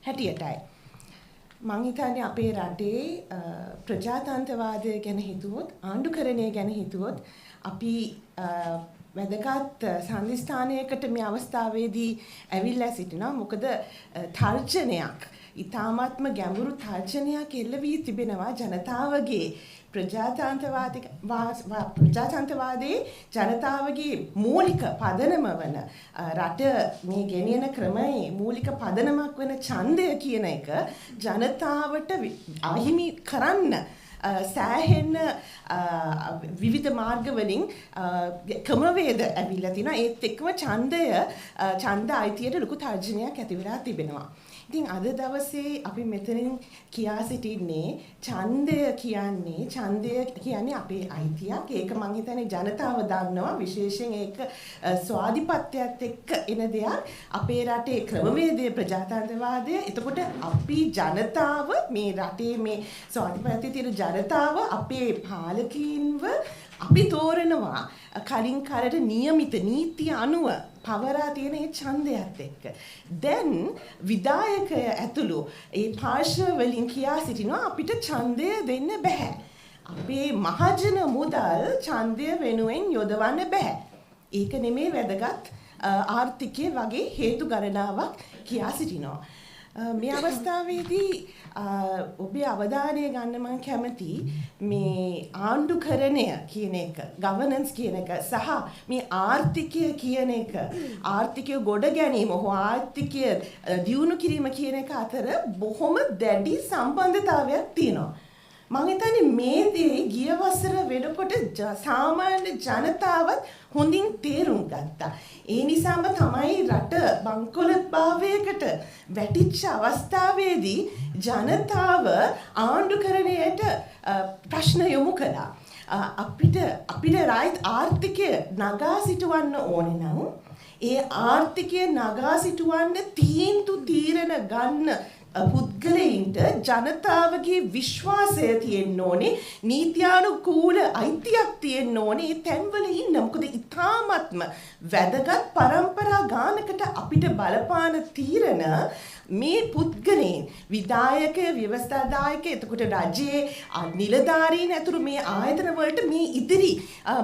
හැටියටයි. මං හිතන්නේ අපේ රටේ ප්‍රජාතන්ත්‍රවාදය ගැන හිතුවොත් ආණ්ඩුකරණය ගැන හිතුවොත් අපි වැදගත් සම්දිස්ථානයකට මේ අවස්ථාවේදී ඇවිල්ලා සිටිනවා. මොකද තර්ජනයක් ඊ타මාත්ම ගැඹුරු තර්ජනයක් එල්ල වී තිබෙනවා ජනතාවගේ ප්‍රජාතන්ත්‍රවාදයේ ජනතාවගේ මූලික පදනම වන රට මේ ගෙනියන ක්‍රමයේ මූලික පදනමක් වෙන ඡන්දය කියන එක ජනතාවට අහිමි කරන්න සෑහෙන විවිධ මාර්ග වලින් ක්‍රමවේද ඇවිල්ලා තිනවා. ඒත් එක්කම ඡන්ද අයිතියට ලොකු තර්ජනයක් ඇති වෙලා තිබෙනවා. ඉතින් අද දවසේ අපි මෙතනින් කියා සිටින්නේ ඡන්දය කියන්නේ අපේ අයිතියක්. ඒක මං හිතන්නේ ජනතාව දන්නවා. විශේෂයෙන් ඒක ස්වාධිපත්‍යයත් එක්ක එන දෙයක්. අපේ රටේ ක්‍රමවේදයේ ප්‍රජාතන්ත්‍රවාදය. එතකොට අපි ජනතාව මේ රටේ මේ ස්වාධිපත්‍යයේ තියෙන ජනතාව අපේ පාලකීන්ව අපි තෝරනවා කලින් කාලේට નિયમિત නීති අනුව පවරා තියෙන ඒ ඡන්දයත් එක්ක. දැන් විධායකය ඇතුළු ඒ පාර්ශ්ව වලින් කියා සිටිනවා අපිට ඡන්දය දෙන්න බෑ. අපේ මහජන මුදල් ඡන්දය වෙනුවෙන් යොදවන්න බෑ. ඒක නෙමේ වැදගත් ආර්ථිකයේ වගේ හේතු ගණනාවක් කියා සිටිනවා. මේ අවස්ථාවේදී ඔබේ අවධානය ගන්න මම කැමති මේ ආණ්ඩුකරණය කියන එක, governance කියන එක සහ මේ ආර්ථිකය කියන එක, ආර්ථිකය ගොඩ ගැනීම හෝ ආර්ථිකය දියුණු කිරීම කියන එක අතර බොහොම දැඩි සම්බන්ධතාවයක් තියෙනවා. මම හිතන්නේ මේ දේ ගිය වසර වෙනකොට සාමාන්‍ය ජනතාවත් හොඳින් තේරුම් ගත්තා. ඒ නිසාම තමයි රට බංකොලොත් භාවයකට වැටිච්ච අවස්ථාවේදී ජනතාව ආණ්ඩුකරණයට ප්‍රශ්න යොමු කළා. අපිට රායිත් ආර්ථිකය නගා සිටවන්න ඕනේ නම් ඒ ආර්ථිකය නගා සිටවන්න තීරණ ගන්න පුද්ගලයින්ට ජනතාවගේ විශ්වාසය තියෙන්න ඕනේ, නීත්‍යානුකූල අයිතියක් තියෙන්න ඕනේ ඒ තැන්වල ඉන්න. මොකද ඉතාමත්ම වැදගත් පරම්පරා ගානකට අපිට බලපාන තීරණ මේ පුද්ගලයන්, විධායකය, ව්‍යවස්ථාදායක, එතකොට රජයේ නිලධාරීන් ඇතුළු මේ ආයතන වලට මේ ඉදිරි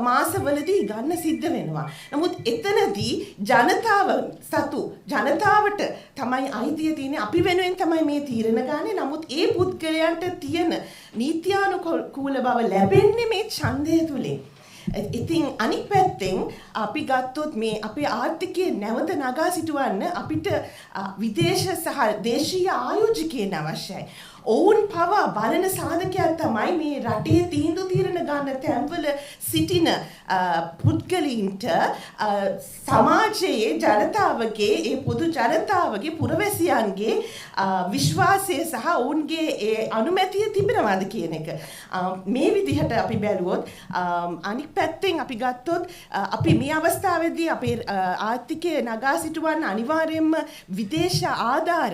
මාසවලදී ගන්න සිද්ධ වෙනවා. නමුත් එතනදී ජනතාව සතු ජනතාවට තමයි අයිතිය තියෙන්නේ. අපි වෙනුවෙන් තමයි මේ තීරණ ගන්නේ. නමුත් ඒ පුද්ගලයන්ට තියෙන නීත්‍යානුකූල බව ලැබෙන්නේ මේ ඡන්දය තුලින්. ඉතින් අනිත් පැත්තෙන් අපි ගත්තොත් මේ අපේ ආර්ථිකය නැවත නගා සිටවන්න අපිට විදේශ සහ දේශීය ආයෝජකයන් අවශ්‍යයි. ඔවුන් පවා බලන සාධකයක් තමයි මේ රටේ තීරණ ගන්න තැන්වල සිටින පුද්ගලයින්ට සමාජයේ ජනතාවගේ ඒ පොදු ජනතාවගේ පුරවැසියන්ගේ විශ්වාසය සහ ඔවුන්ගේ ඒ අනුමැතිය තිබෙනවද කියන එක. මේ විදිහට අපි බැලුවොත් අනිත් පැත්තෙන් අපි ගත්තොත් අපි මේ අවස්ථාවේදී අපේ ආර්ථිකය නගා සිටවන්න අනිවාර්යයෙන්ම විදේශ ආධාර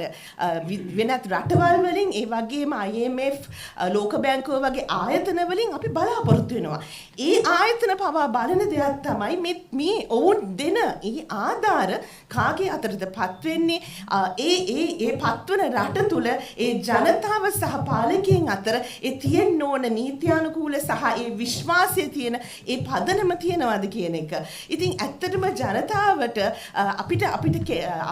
වෙනත් රටවල් වලින් ඒ වගේම IMF ලෝක බැංකුව වගේ ආයතන වලින් අපි බලාපොරොත්තු වෙනවා. ඒ ආයතන පවා බලන දෙයක් තමයි මේ ඔවුන් දෙන ඒ ආධාර කාගේ අතරටපත් වෙන්නේ, ඒ පත්වන රට තුල ඒ ජනතාව සහ පාලකයන් අතර ඒ තියෙන්න ඕන නීත්‍යානුකූල සහ ඒ විශ්වාසය තියෙන ඒ පදනම තියනවාද කියන එක. ඉතින් ඇත්තටම ජනතාවට අපිට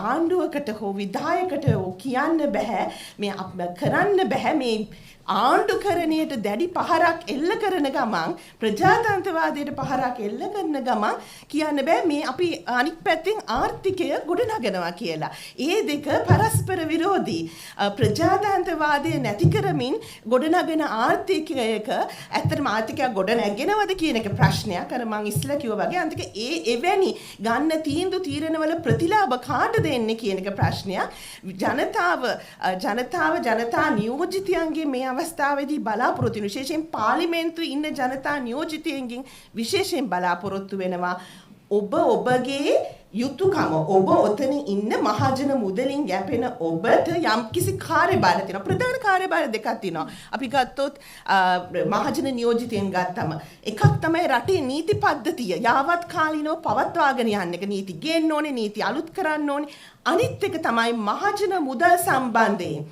ආණ්ඩුවකට හෝ විධායකට හෝ කියන්න බෑ, මේ කරන්න බෑ මේ ආණ්ඩුකරණයට දැඩි පහරක් එල්ල කරන ගමන්, ප්‍රජාතන්ත්‍රවාදයට පහරක් එල්ල කරන ගමන් කියන්න බෑ මේ අපි අනිත් පැත්තෙන් ආර්ථිකය ගොඩනගනවා කියලා. ඒ දෙක පරස්පර විරෝධී. ප්‍රජාතන්ත්‍රවාදය නැති කරමින් ගොඩනගෙන ආර්ථිකයක ඇත්තටම ආර්ථිකයක් ගොඩනැගෙනවද කියන එක ප්‍රශ්නයක්. අර මං ඉස්සෙල්ලා කිව්වා වගේ අන්තික එවැනි ගන්න තීන්දුව ප්‍රතිලාභ කාටද දෙන්නේ කියන එක ප්‍රශ්නයක්. ජනතා නියෝජිතයන්ගේ මේ අවස්ථාවේදී බලාපොරොත්තු විශේෂයෙන් පාර්ලිමේන්තුවේ ඉන්න ජනතා නියෝජිතයන්ගෙන් විශේෂයෙන් බලාපොරොත්තු වෙනවා ඔබ ඔබගේ යුතුයකම ඔබ ඔතන ඉන්න මහජන මුදලින් යැපෙන ඔබට යම්කිසි කාර්යභාර තියෙනවා. ප්‍රධාන කාර්යභාර දෙකක් තියෙනවා. අපි ගත්තොත් මහජන නියෝජිතයන් ගත්තම එකක් තමයි රටේ නීති පද්ධතිය යාවත් කාලීනව පවත්වාගෙන යන්න එක. නීති ගේන්න ඕනේ, නීති අලුත් කරන්න ඕනේ. අනිත් එක තමයි මහජන මුදල් සම්බන්ධයෙන්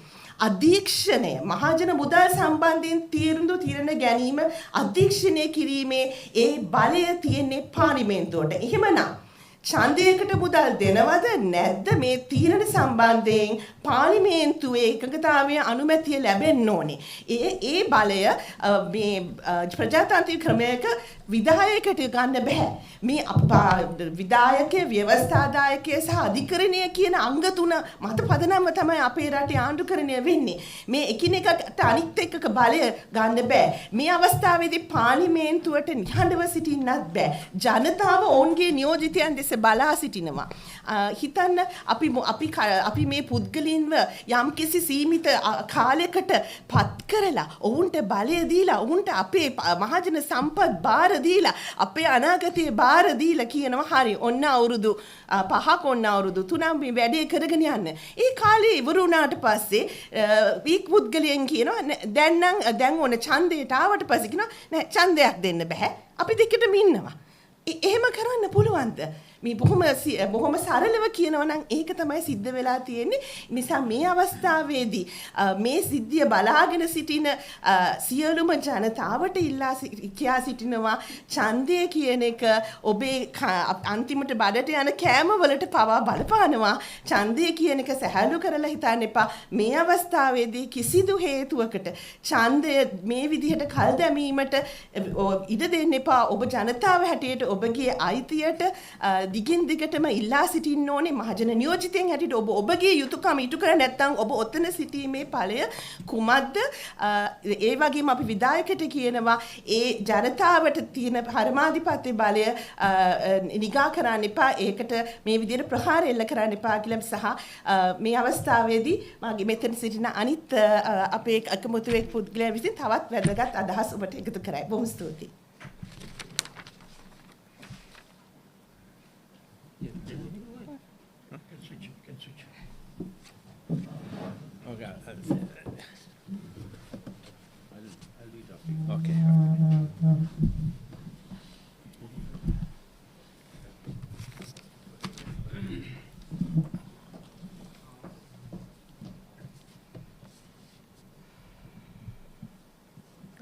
අධීක්ෂණය මහජන මුදල් සම්බන්ධයෙන් තීරණ ගැනීම අධීක්ෂණය කිරීමේ ඒ බලය තියෙන්නේ පාර්ලිමේන්තුවට. එහෙමනම් ඡන්දයකට මුදල් දෙනවද නැද්ද මේ තීරණ සම්බන්ධයෙන් පාර්ලිමේන්තුවේ එකඟතාවයේ අනුමැතිය ලැබෙන්න ඕනේ. ඒ බලය මේ ප්‍රජාතාන්ත්‍රික ක්‍රමයක විධායකයට ගන්න බෑ. මේ විධායකයේ ව්‍යවස්ථාදායකයේ සහ අධිකරණය කියන අංග තුන මත පදනම්ව තමයි අපේ රටේ ආණ්ඩුකරණය වෙන්නේ. මේ එකිනෙකට අනිත් එක්කක බලය ගන්න බෑ. මේ අවස්ථාවේදී පාර්ලිමේන්තුවට නිහඬව සිටින්නත් බෑ. ජනතාව ඔවුන්ගේ නියෝජිතයන් දෙස බලා සිටිනවා. හිතන්න අපි මේ පුද්ගලින්ව යම්කිසි සීමිත කාලයකට පත් කරලා ඔවුන්ට බලය දීලා ඔවුන්ට අපේ මහජන සම්පත් බාර දීලා අපේ අනාගතයේ බාර දීලා කියනවා හරි ඔන්න අවුරුදු 5ක් ඔන්න අවුරුදු 3ක් මේ වැඩේ කරගෙන යන්න. ඒ කාලේ ඉවර වුණාට පස්සේ මේ පුද්ගලයන් කියනවා දැන් ඕන ඡන්දයට ආවට පස්සේ කියනවා නෑ ඡන්දයක් දෙන්න බෑ. අපි දෙකටම ඉන්නවා. එහෙම කරන්න පුළුවන්ද? මේ බොහොම සරලව කියනවා නම් ඒක තමයි සිද්ධ වෙලා තියෙන්නේ. නිසා මේ අවස්ථාවේදී මේ සිද්ධිය බලාගෙන සිටින සියලුම ජනතාවට කියා සිටිනවා ඡන්දය කියන එක ඔබේ අන්තිමට බඩට යන කෑම වලට පවා බලපානවා. ඡන්දය කියන එක සැහැල්ලු කරලා හිතන්න එපා. මේ අවස්ථාවේදී කිසිදු හේතුවකට ඡන්දය මේ විදිහට කල් දැමීමට ඉඩ දෙන්න එපා. ඔබ ජනතාව හැටියට ඔබගේ අයිතියට දිගින් දිගටම ඉල්ලා සිටින්න ඕනේ. මහජන නියෝජිතයන් හැටියට ඔබගේ යුතුයකම ඉටු කර නැත්නම් ඔබ ඔතන සිටීමේ ඵලය කුමක්ද? ඒ වගේම අපි විධායකට කියනවා ඒ ජනතාවට තියෙන පරමාධිපත්‍ය බලය නිගා කරන්න එපා. ඒකට මේ විදිහට ප්‍රහාර එල්ල කරන්න එපා කියලා සහ මේ අවස්ථාවේදී මගේ මෙතන සිටින අනිත් අපේ අකමැති පුද්ගලයන් විසින් තවත් වැදගත් අදහස් ඔබට එකතු කරයි. බොහොම ස්තුතියි. Okay.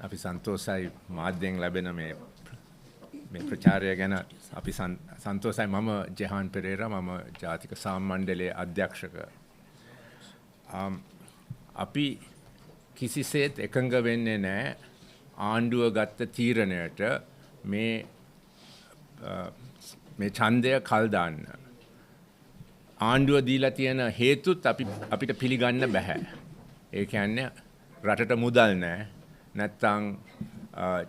අපි සන්තෝෂයි මාධ්‍යයෙන් ලැබෙන මේ ප්‍රචාරය ගැන අපි සන්තෝෂයි. මම ජෙහාන් පෙරේරා, මම ජාතික සාමණ්ඩලයේ අධ්‍යක්ෂක. අපි කිසිසේත් එකඟ වෙන්නේ නැහැ ආණ්ඩුව ගත්ත තීරණයට මේ ඡන්දය කල් දාන්න. ආණ්ඩුව දීලා තියෙන හේතුත් අපිට පිළිගන්න බෑ. ඒ කියන්නේ රටට මුදල් නැහැ. නැත්තම්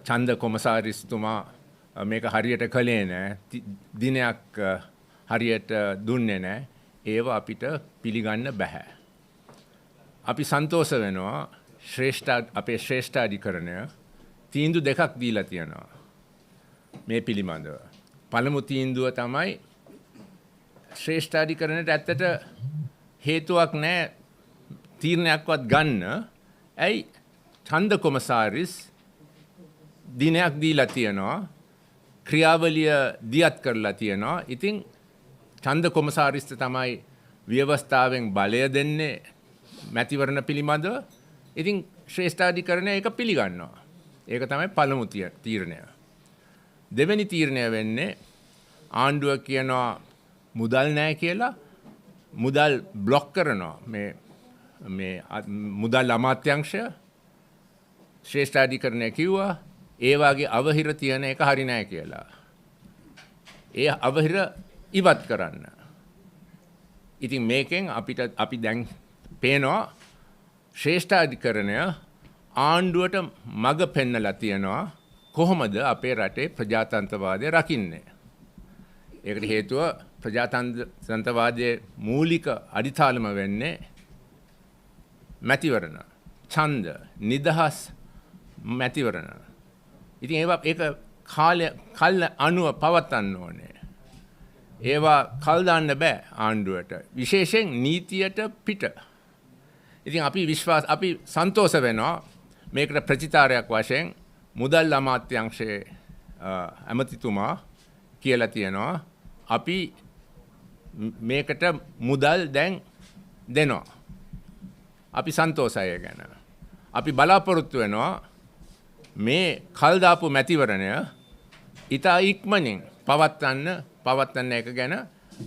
ඡන්ද කොමසාරිස්තුමා මේක හරියට කළේ නැහැ. දිනයක් හරියට දුන්නේ නැහැ. ඒව අපිට පිළිගන්න බෑ. අපි සන්තෝෂ වෙනවා අපේ ශ්‍රේෂ්ඨාධිකරණය තීන්දුව දෙකක් දීලා තියෙනවා මේ පිළිබඳව. පළමු තීන්දුව තමයි ශ්‍රේෂ්ඨාධිකරණයට ඇත්තට හේතුවක් නැහැ තීරණයක්වත් ගන්න. ඇයි ඡන්ද කොමසාරිස් දිනයක් දීලා තියෙනවා, ක්‍රියාවලිය දියත් කරලා තියෙනවා. ඉතින් ඡන්ද කොමසාරිස්ට තමයි ව්‍යවස්ථාවෙන් බලය දෙන්නේ මැතිවරණ පිළිබඳව. ඉතින් ශ්‍රේෂ්ඨාධිකරණය ඒක පිළිගන්නවා. ඒක තමයි පළමු තීරණය. දෙවෙනි තීරණය වෙන්නේ ආණ්ඩුව කියනවා මුදල් නැහැ කියලා. මුදල් බ්ලොක් කරනවා. මේ මුදල් අමාත්‍යාංශය ශ්‍රේෂ්ඨාධිකරණය කිව්වා ඒ වාගේ අවහිර තියෙන එක හරි නැහැ කියලා. ඒ අවහිර ඉවත් කරන්න. ඉතින් මේකෙන් අපි දැන් පේනවා ශ්‍රේෂ්ඨාධිකරණය ආණ්ඩුවට මඟ පෙන්නලා තියෙනවා කොහොමද අපේ රටේ ප්‍රජාතන්ත්‍රවාදය රකින්නේ. ඒකට හේතුව ප්‍රජාතන්ත්‍රවාදයේ මූලික අදිතාලම වෙන්නේ මැතිවරණ, ඡන්ද, නිදහස් මැතිවරණ. ඉතින් ඒක කල් අනුව පවත්වන්න ඕනේ. ඒවා කල් දාන්න බෑ ආණ්ඩුවට. විශේෂයෙන් නීතියට පිට. ඉතින් අපි සන්තෝෂ වෙනවා මේකට ප්‍රතිචාරයක් වශයෙන් මුදල් අමාත්‍යාංශයේ ඇමතිතුමා කියලා තියෙනවා අපි මේකට මුදල් දැන් දෙනවා. අපි සන්තෝෂය ගැන. අපි බලාපොරොත්තු වෙනවා මේ කල් දාපු මැතිවරණය ඉතා ඉක්මනින් පවත්වන්න එක ගැන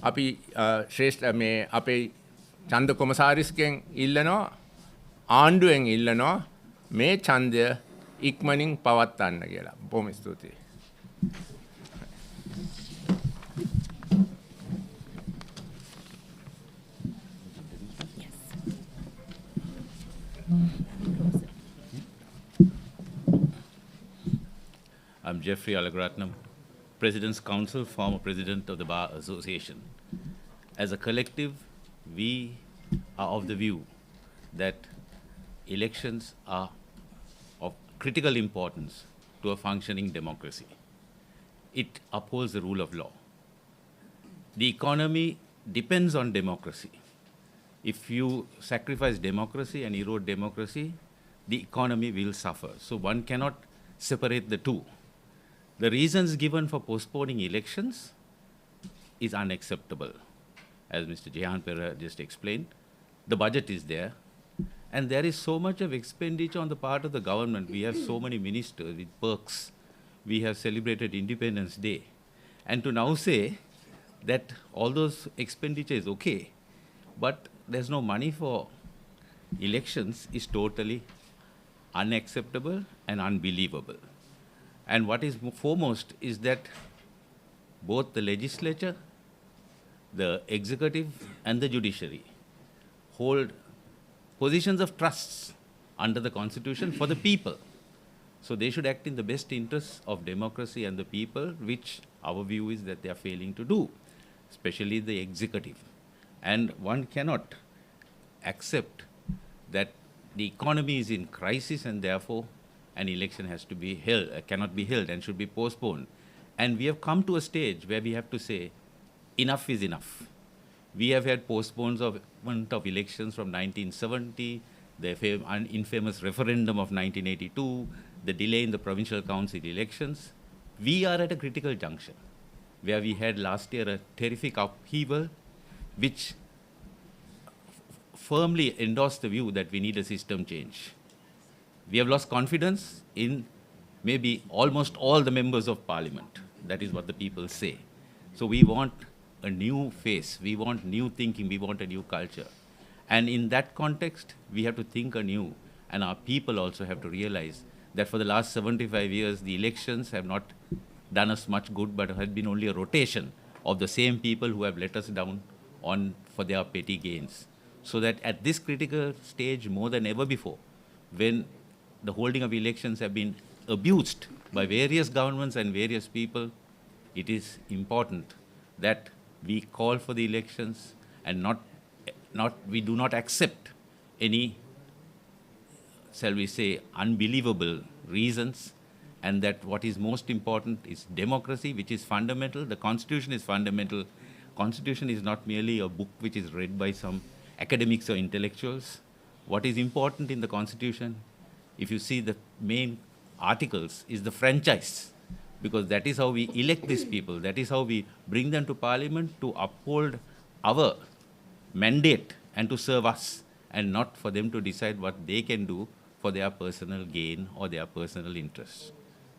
අපි ශ්‍රේෂ්ඨ මේ අපේ ඡන්ද කොමසාරිස්ගෙන් ඉල්ලනවා ආණ්ඩුවෙන් ඉල්ලනවා මේ ඡන්දය ඉක්මනින් පවත්වන්න කියලා. බොහොම ස්තුතියි. I'm Jeffrey Alagaratnam, President's Council, former President of the Bar Association. As a collective, we are of the view that elections are of critical importance to a functioning democracy. It upholds the rule of law. The economy depends on democracy. If you sacrifice democracy and erode democracy, the economy will suffer. So one cannot separate the two. The reasons given for postponing elections is unacceptable. As Mr. Jehan Pera just explained, the budget is there, and there is so much of expenditure on the part of the government. We have so many ministers with perks. We have celebrated Independence Day. And to now say that all those expenditure is okay, but there's no money for elections is totally unacceptable and unbelievable. And what is foremost is that both the legislature, the executive and the judiciary hold positions of trusts under the constitution for the people. So they should act in the best interests of democracy and the people, which our view is that they are failing to do, especially the executive. And one cannot accept that the economy is in crisis and therefore an election has to be held, cannot be held and should be postponed. And we have come to a stage where we have to say, enough is enough. We have had postponement of elections from 1970, the infamous referendum of 1982, the delay in the provincial council elections. We are at a critical junction where we had last year a terrific upheaval which firmly endorsed the view that we need a system change. We have lost confidence in maybe almost all the members of parliament. That is what the people say. So we want a new face, we want new thinking, we want a new culture. And in that context, we have to think anew, and our people also have to realize that for the last 75 years, the elections have not done us much good, but have been only a rotation of the same people who have let us down for their petty gains. So that at this critical stage, more than ever before, when the holding of elections have been abused by various governments and various people, it is important that we call for the elections and we do not accept any, shall we say, unbelievable reasons, and that what is most important is democracy, which is fundamental. The Constitution is fundamental. Constitution is not merely a book which is read by some academics or intellectuals. What is important in the Constitution, if you see the main articles, is the franchise, because that is how we elect these people. That is how we bring them to parliament to uphold our mandate and to serve us, and not for them to decide what they can do for their personal gain or their personal interests.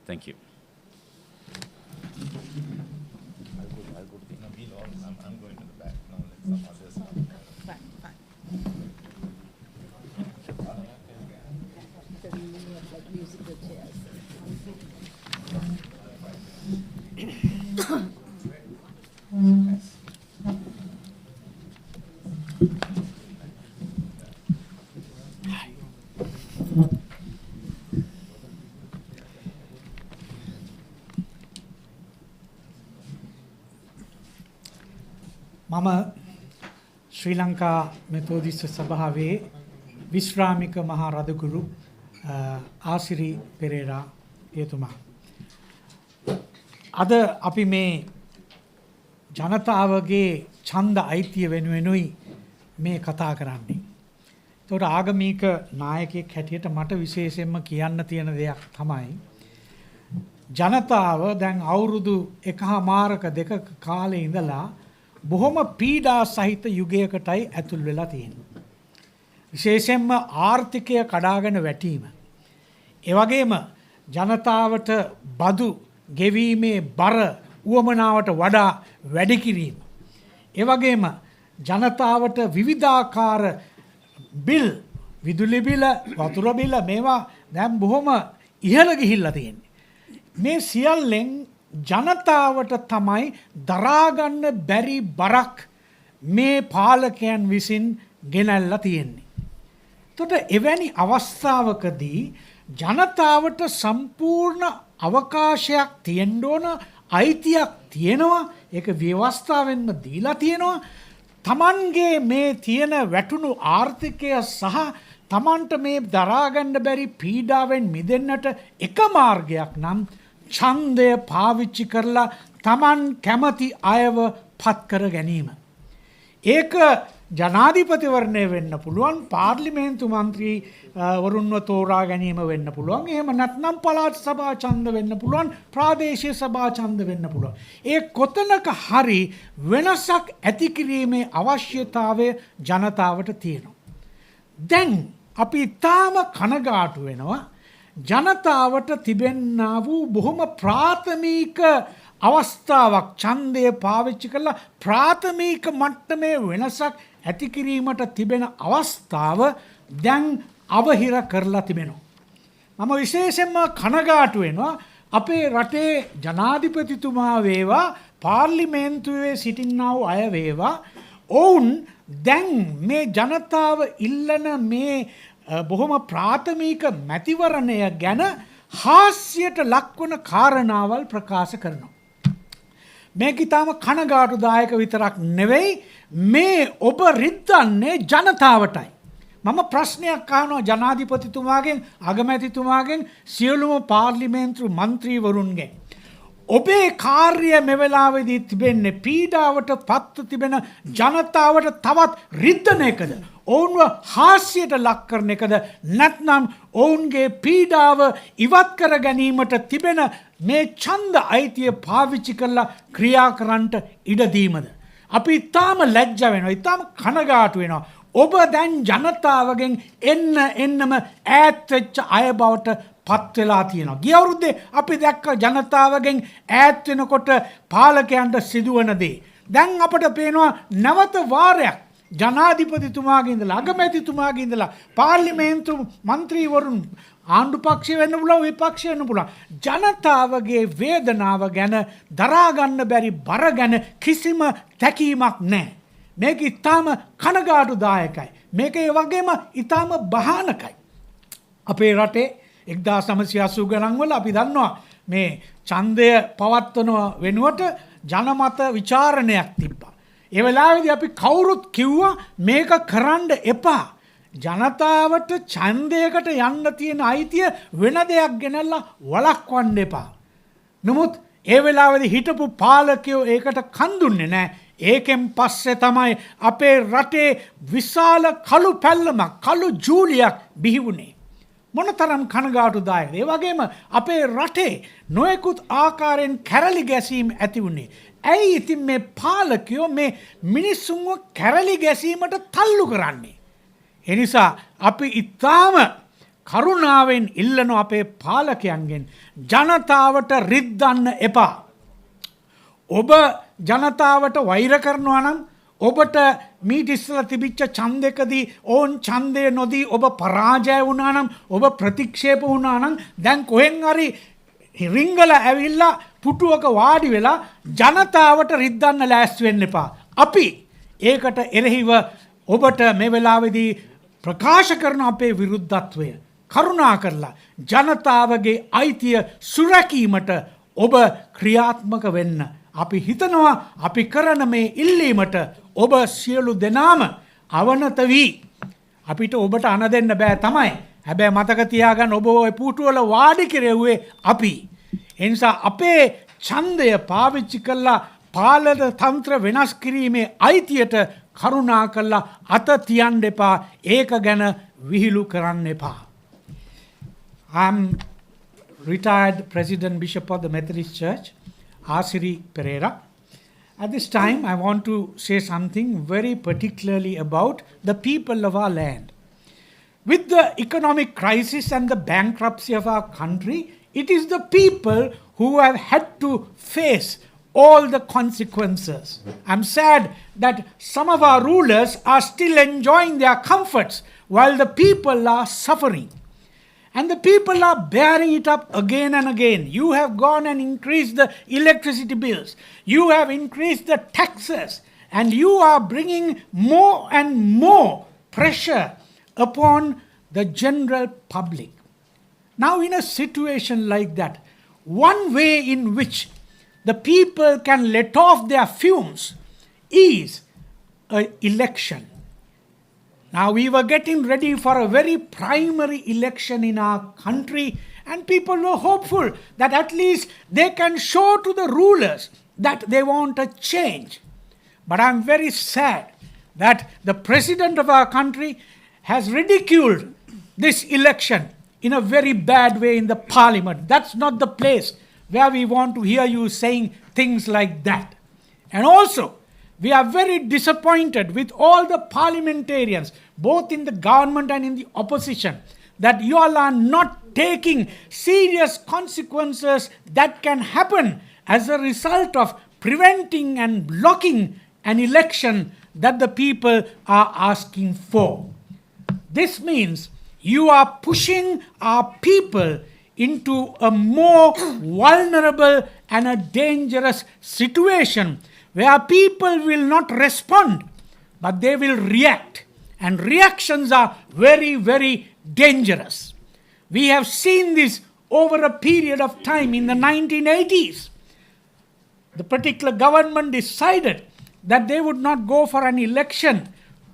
Thank you. I'm going to the back. Now let some others come. Musical chairs. මම ශ්‍රී ලංකා මෙතෝදිස්ත සභාවේ විශ්‍රාමික මහා රදගුරු ආසිරි පෙරේරා එතුමා. අද අපි මේ ජනතාවගේ ඡන්ද අයිතිය වෙනුවෙනුයි මේ කතා කරන්නේ. ඒතකොට ආගමික නායකයෙක් හැටියට මට විශේෂයෙන්ම කියන්න තියෙන දෙයක් තමයි ජනතාව දැන් අවුරුදු 1මාරක 2ක කාලේ ඉඳලා බොහොම පීඩා සහිත යුගයකටයි ඇතුල් වෙලා තියෙන්නේ. විශේෂයෙන්ම ආර්ථිකය කඩාගෙන වැටීම. ඒ වගේම ජනතාවට බදු ගෙවීමේ බර උවමනාවට වඩා වැඩි කිරීම. ඒ වගේම ජනතාවට විවිධාකාර බිල්, විදුලි බිල, වතුර බිල මේවා දැන් බොහොම ඉහළ ගිහිල්ලා තියෙන්නේ. මේ සියල්ලෙන් ජනතාවට තමයි දරා ගන්න බැරි බරක් මේ පාලකයන් විසින් ගෙනල්ලා තියෙන්නේ. එතකොට එවැනි අවස්ථාවකදී ජනතාවට සම්පූර්ණ අවකාශයක් තියෙන්න ඕන, අයිතියක් තියෙනවා, ඒක ව්‍යවස්ථාවෙන්ම දීලා තියෙනවා. තමන්ගේ මේ තියෙන වැටුණු ආර්ථිකය සහ තමන්ට මේ දරා ගන්න බැරි පීඩාවෙන් මිදෙන්නට එක මාර්ගයක් නම් ඡන්දය පාවිච්චි කරලා තමන් කැමති අයව පත් කර ගැනීම. ඒක ජනාධිපතිවරණය වෙන්න පුළුවන්, පාර්ලිමේන්තු මන්ත්‍රී වරුන්ව තෝරා ගැනීම වෙන්න පුළුවන්, එහෙම නැත්නම් පළාත් සභා ඡන්ද වෙන්න පුළුවන්, ප්‍රාදේශීය සභා ඡන්ද වෙන්න පුළුවන්. ඒ කොතනක හරි වෙනසක් ඇති කිරීමේ අවශ්‍යතාවය ජනතාවට තියෙනවා. දැන් අපි තාම කනගාටු වෙනවා ජනතාවට තිබෙන්නා වූ බොහොම ප්‍රාථමික අවස්ථාවක් ඡන්දය පාවිච්චි කරලා ප්‍රාථමික මට්ටමේ වෙනසක් ඇති කිරීමට තිබෙන අවස්ථාව දැන් අවහිර කරලා තිබෙනවා. මම විශේෂයෙන්ම කනගාටු වෙනවා අපේ රටේ ජනාධිපතිතුමා වේවා, පාර්ලිමේන්තුවේ සිටින්නා වූ අය වේවා, ඔවුන් දැන් මේ ජනතාව ඉල්ලන මේ බොහොම ප්‍රාථමික මැතිවරණය ගැන හාස්‍යයට ලක්වන කාරණාවල් ප්‍රකාශ කරනවා. මේක ඊටාම කනගාටුදායක විතරක් නෙවෙයි, මේ ඔබ රිද්දන්නේ ජනතාවටයි. මම ප්‍රශ්නයක් අහනවා ජනාධිපතිතුමාගෙන්, අගමැතිතුමාගෙන්, සියලුම පාර්ලිමේන්තු මන්ත්‍රීවරුන්ගෙන්. ඔබේ කාර්ය මේ වෙලාවේදී තිබෙන්නේ පීඩාවට පත්ව තිබෙන ජනතාවට තවත් රිද්දන එකද? ඔවුන්ව හාස්‍යයට ලක් කරන එකද? නැත්නම් ඔවුන්ගේ පීඩාව ඉවත් කර ගැනීමට තිබෙන මේ ඡන්ද අයිතිය පාවිච්චි කරලා ක්‍රියා කරන්නට ඉඩ දීමද? අපි ඊටාම ලැජ්ජ වෙනවා, ඊටාම කනගාටු වෙනවා. ඔබ දැන් ජනතාවගෙන් එන්නම ඈත් වෙච්ච අය බවට පත් වෙලා තියෙනවා. ගිය අවුරුද්දේ අපි දැක්ක ජනතාවගෙන් ඈත් වෙනකොට පාලකයන්ට සිදුවන දේ. දැන් අපට පේනවා නැවත වාරයක් ජනාධිපතිතුමාගේ ඉඳලා, අගමැතිතුමාගේ ඉඳලා, පාර්ලිමේන්තු මන්ත්‍රීවරුන්, ආණ්ඩු පක්ෂය වෙන්න පුළුවන්, විපක්ෂය වෙන්න පුළුවන්, ජනතාවගේ වේදනාව ගැන, දරා ගන්න බැරි බර ගැන කිසිම තැකීමක් නැහැ. මේක ඊටාම කනගාටුදායකයි. මේක ඒ වගේම ඊටාම භයානකයි. අපේ රටේ 1980 ගණන් වල අපි දන්නවා මේ ඡන්දය පවත්වන වෙනුවට ජනමත විචාරණයක් තිබ්බා. ඒ වෙලාවේදී අපි කවුරුත් කිව්වා මේක කරන්න එපා. ජනතාවට ඡන්දයකට යන්න තියෙන අයිතිය වෙන දෙයක් ගෙනල්ලා වළක්වන්න එපා. නමුත් ඒ වෙලාවේදී හිටපු පාලකයෝ ඒකට කන් දුන්නේ නැහැ. ඒකෙන් පස්සේ තමයි අපේ රටේ විශාල කළු පැල්ලමක්, කළු ජූලියක් බිහි වුණේ. මොනතරම් කනගාටුදායකද? ඒ වගේම අපේ රටේ නොයෙකුත් ආකාරයෙන් කැරලි ගැසීම් ඇති වුණේ. ඇයි ඉතින් මේ පාලකයෝ මේ මිනිස්සුන්ව කැරලි ගැසීමට තල්ලු කරන්නේ? ඒ නිසා අපි ඊටාම කරුණාවෙන් ඉල්ලන අපේ පාලකයන්ගෙන් ජනතාවට රිද්දන්න එපා. ඔබ ජනතාවට වෛර කරනවා නම්, ඔබට මීට ඉස්සෙල්ලා තිබිච්ච ඡන්දයකදී ඕන් ඡන්දය නොදී ඔබ පරාජය වුණා නම්, ඔබ ප්‍රතික්ෂේප වුණා නම්, දැන් කොහෙන් හරි රිංගලා ඇවිල්ලා පුටුවක වාඩි වෙලා ජනතාවට රිද්දන්න ලෑස්ති වෙන්න එපා. අපි ඒකට එරෙහිව ඔබට මේ වෙලාවේදී ප්‍රකාශ කරන අපේ විරුද්ධත්වය කරුණා කරලා ජනතාවගේ අයිතිය සුරැකීමට ඔබ ක්‍රියාත්මක වෙන්න. අපි හිතනවා අපි කරන මේ ඉල්ලීමට ඔබ සියලු දෙනාම අවනත වී අපිට ඔබට අණ දෙන්න බෑ තමයි. හැබැයි මතක තියාගන්න ඔබ ওই පුටුවල වාඩි කෙරෙව්වේ අපි. ඒ නිසා අපේ ඡන්දය පාවිච්චි කරලා පාලන තන්ත්‍ර වෙනස් කිරීමේ අයිතියට කරුණා කළා අත තියන්න එපා. ඒක ගැන විහිළු කරන්න එපා. I'm retired President Bishop of the Methodist Church, Asiri Pereira. At this time, I want to say something very particularly about the people of our land. With the economic crisis and the bankruptcy of our country, it is the people who have had to face all the consequences. I'm sad that some of our rulers are still enjoying their comforts while the people are suffering. And the people are bearing it up again and again. You have gone and increased the electricity bills. You have increased the taxes. And you are bringing more and more pressure upon the general public. Now, in a situation like that, one way in which the people can let off their fumes is an election. Now, we were getting ready for a very primary election in our country, and people were hopeful that at least they can show to the rulers that they want a change. But I'm very sad that the president of our country has ridiculed this election in a very bad way in the parliament. That's not the place where we want to hear you saying things like that. And also, we are very disappointed with all the parliamentarians, both in the government and in the opposition, that you all are not taking serious consequences that can happen as a result of preventing and blocking an election that the people are asking for. This means you are pushing our people into a more vulnerable and a dangerous situation where people will not respond, but they will react. And reactions are very, very dangerous. We have seen this over a period of time in the 1980s. The particular government decided that they would not go for an election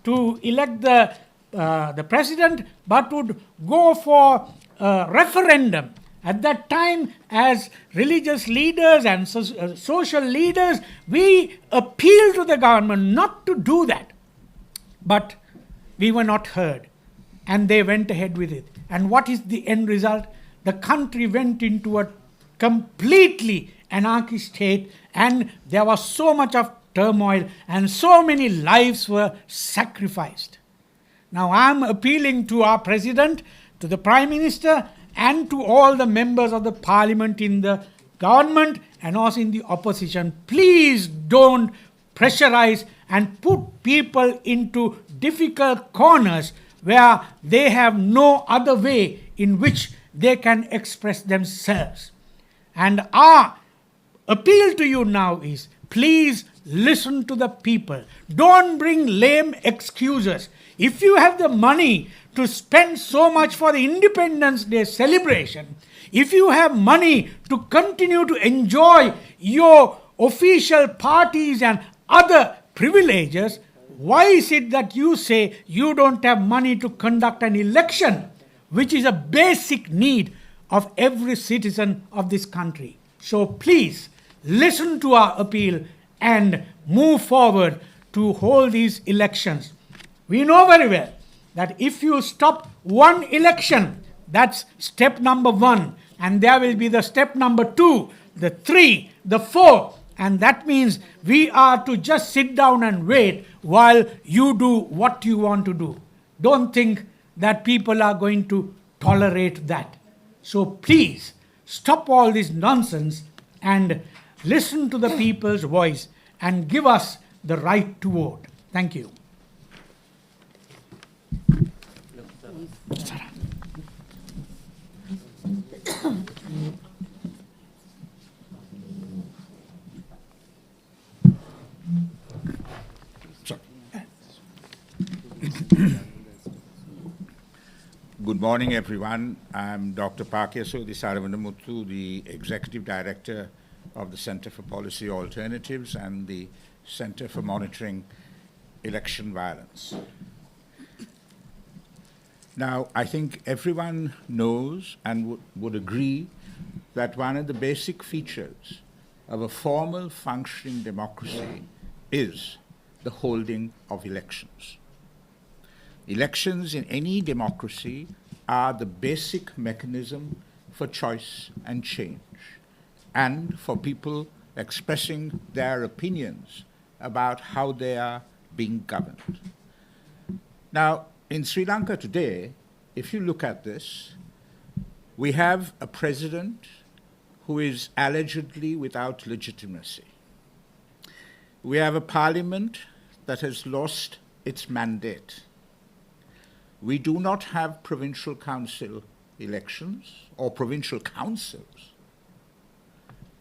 to elect the president, but would go for a referendum. At that time, as religious leaders and social leaders, we appealed to the government not to do that. But we were not heard, and they went ahead with it. And what is the end result? The country went into a completely anarchist state, and there was so much of turmoil, and so many lives were sacrificed. Now I am appealing to our president, to the prime minister, and to all the members of the parliament in the government and also in the opposition. Please don't pressurize and put people into difficult corners where they have no other way in which they can express themselves. And our appeal to you now is, please listen to the people. Don't bring lame excuses. If you have the money to spend so much for the Independence Day celebration, if you have money to continue to enjoy your official parties and other privileges, why is it that you say you don't have money to conduct an election, which is a basic need of every citizen of this country? So please listen to our appeal and move forward to hold these elections. We know very well that if you stop one election, that's step number 1, and there will be the step number 2, the 3, the 4, and that means we are to just sit down and wait while you do what you want to do. Don't think that people are going to tolerate that. So please stop all this nonsense and listen to the people's voice and give us the right to vote. Thank you. Good morning, everyone. I'm Dr. Pakiasodi Saravanamuthu, the Executive Director of the Center for Policy Alternatives and the Center for Monitoring Election Violence. Now, I think everyone knows and would agree that one of the basic features of a formal functioning democracy is the holding of elections. Elections in any democracy are the basic mechanism for choice and change, and for people expressing their opinions about how they are being governed. Now, in Sri Lanka today, if you look at this, we have a president who is allegedly without legitimacy. We have a parliament that has lost its mandate. We do not have provincial council elections or provincial councils.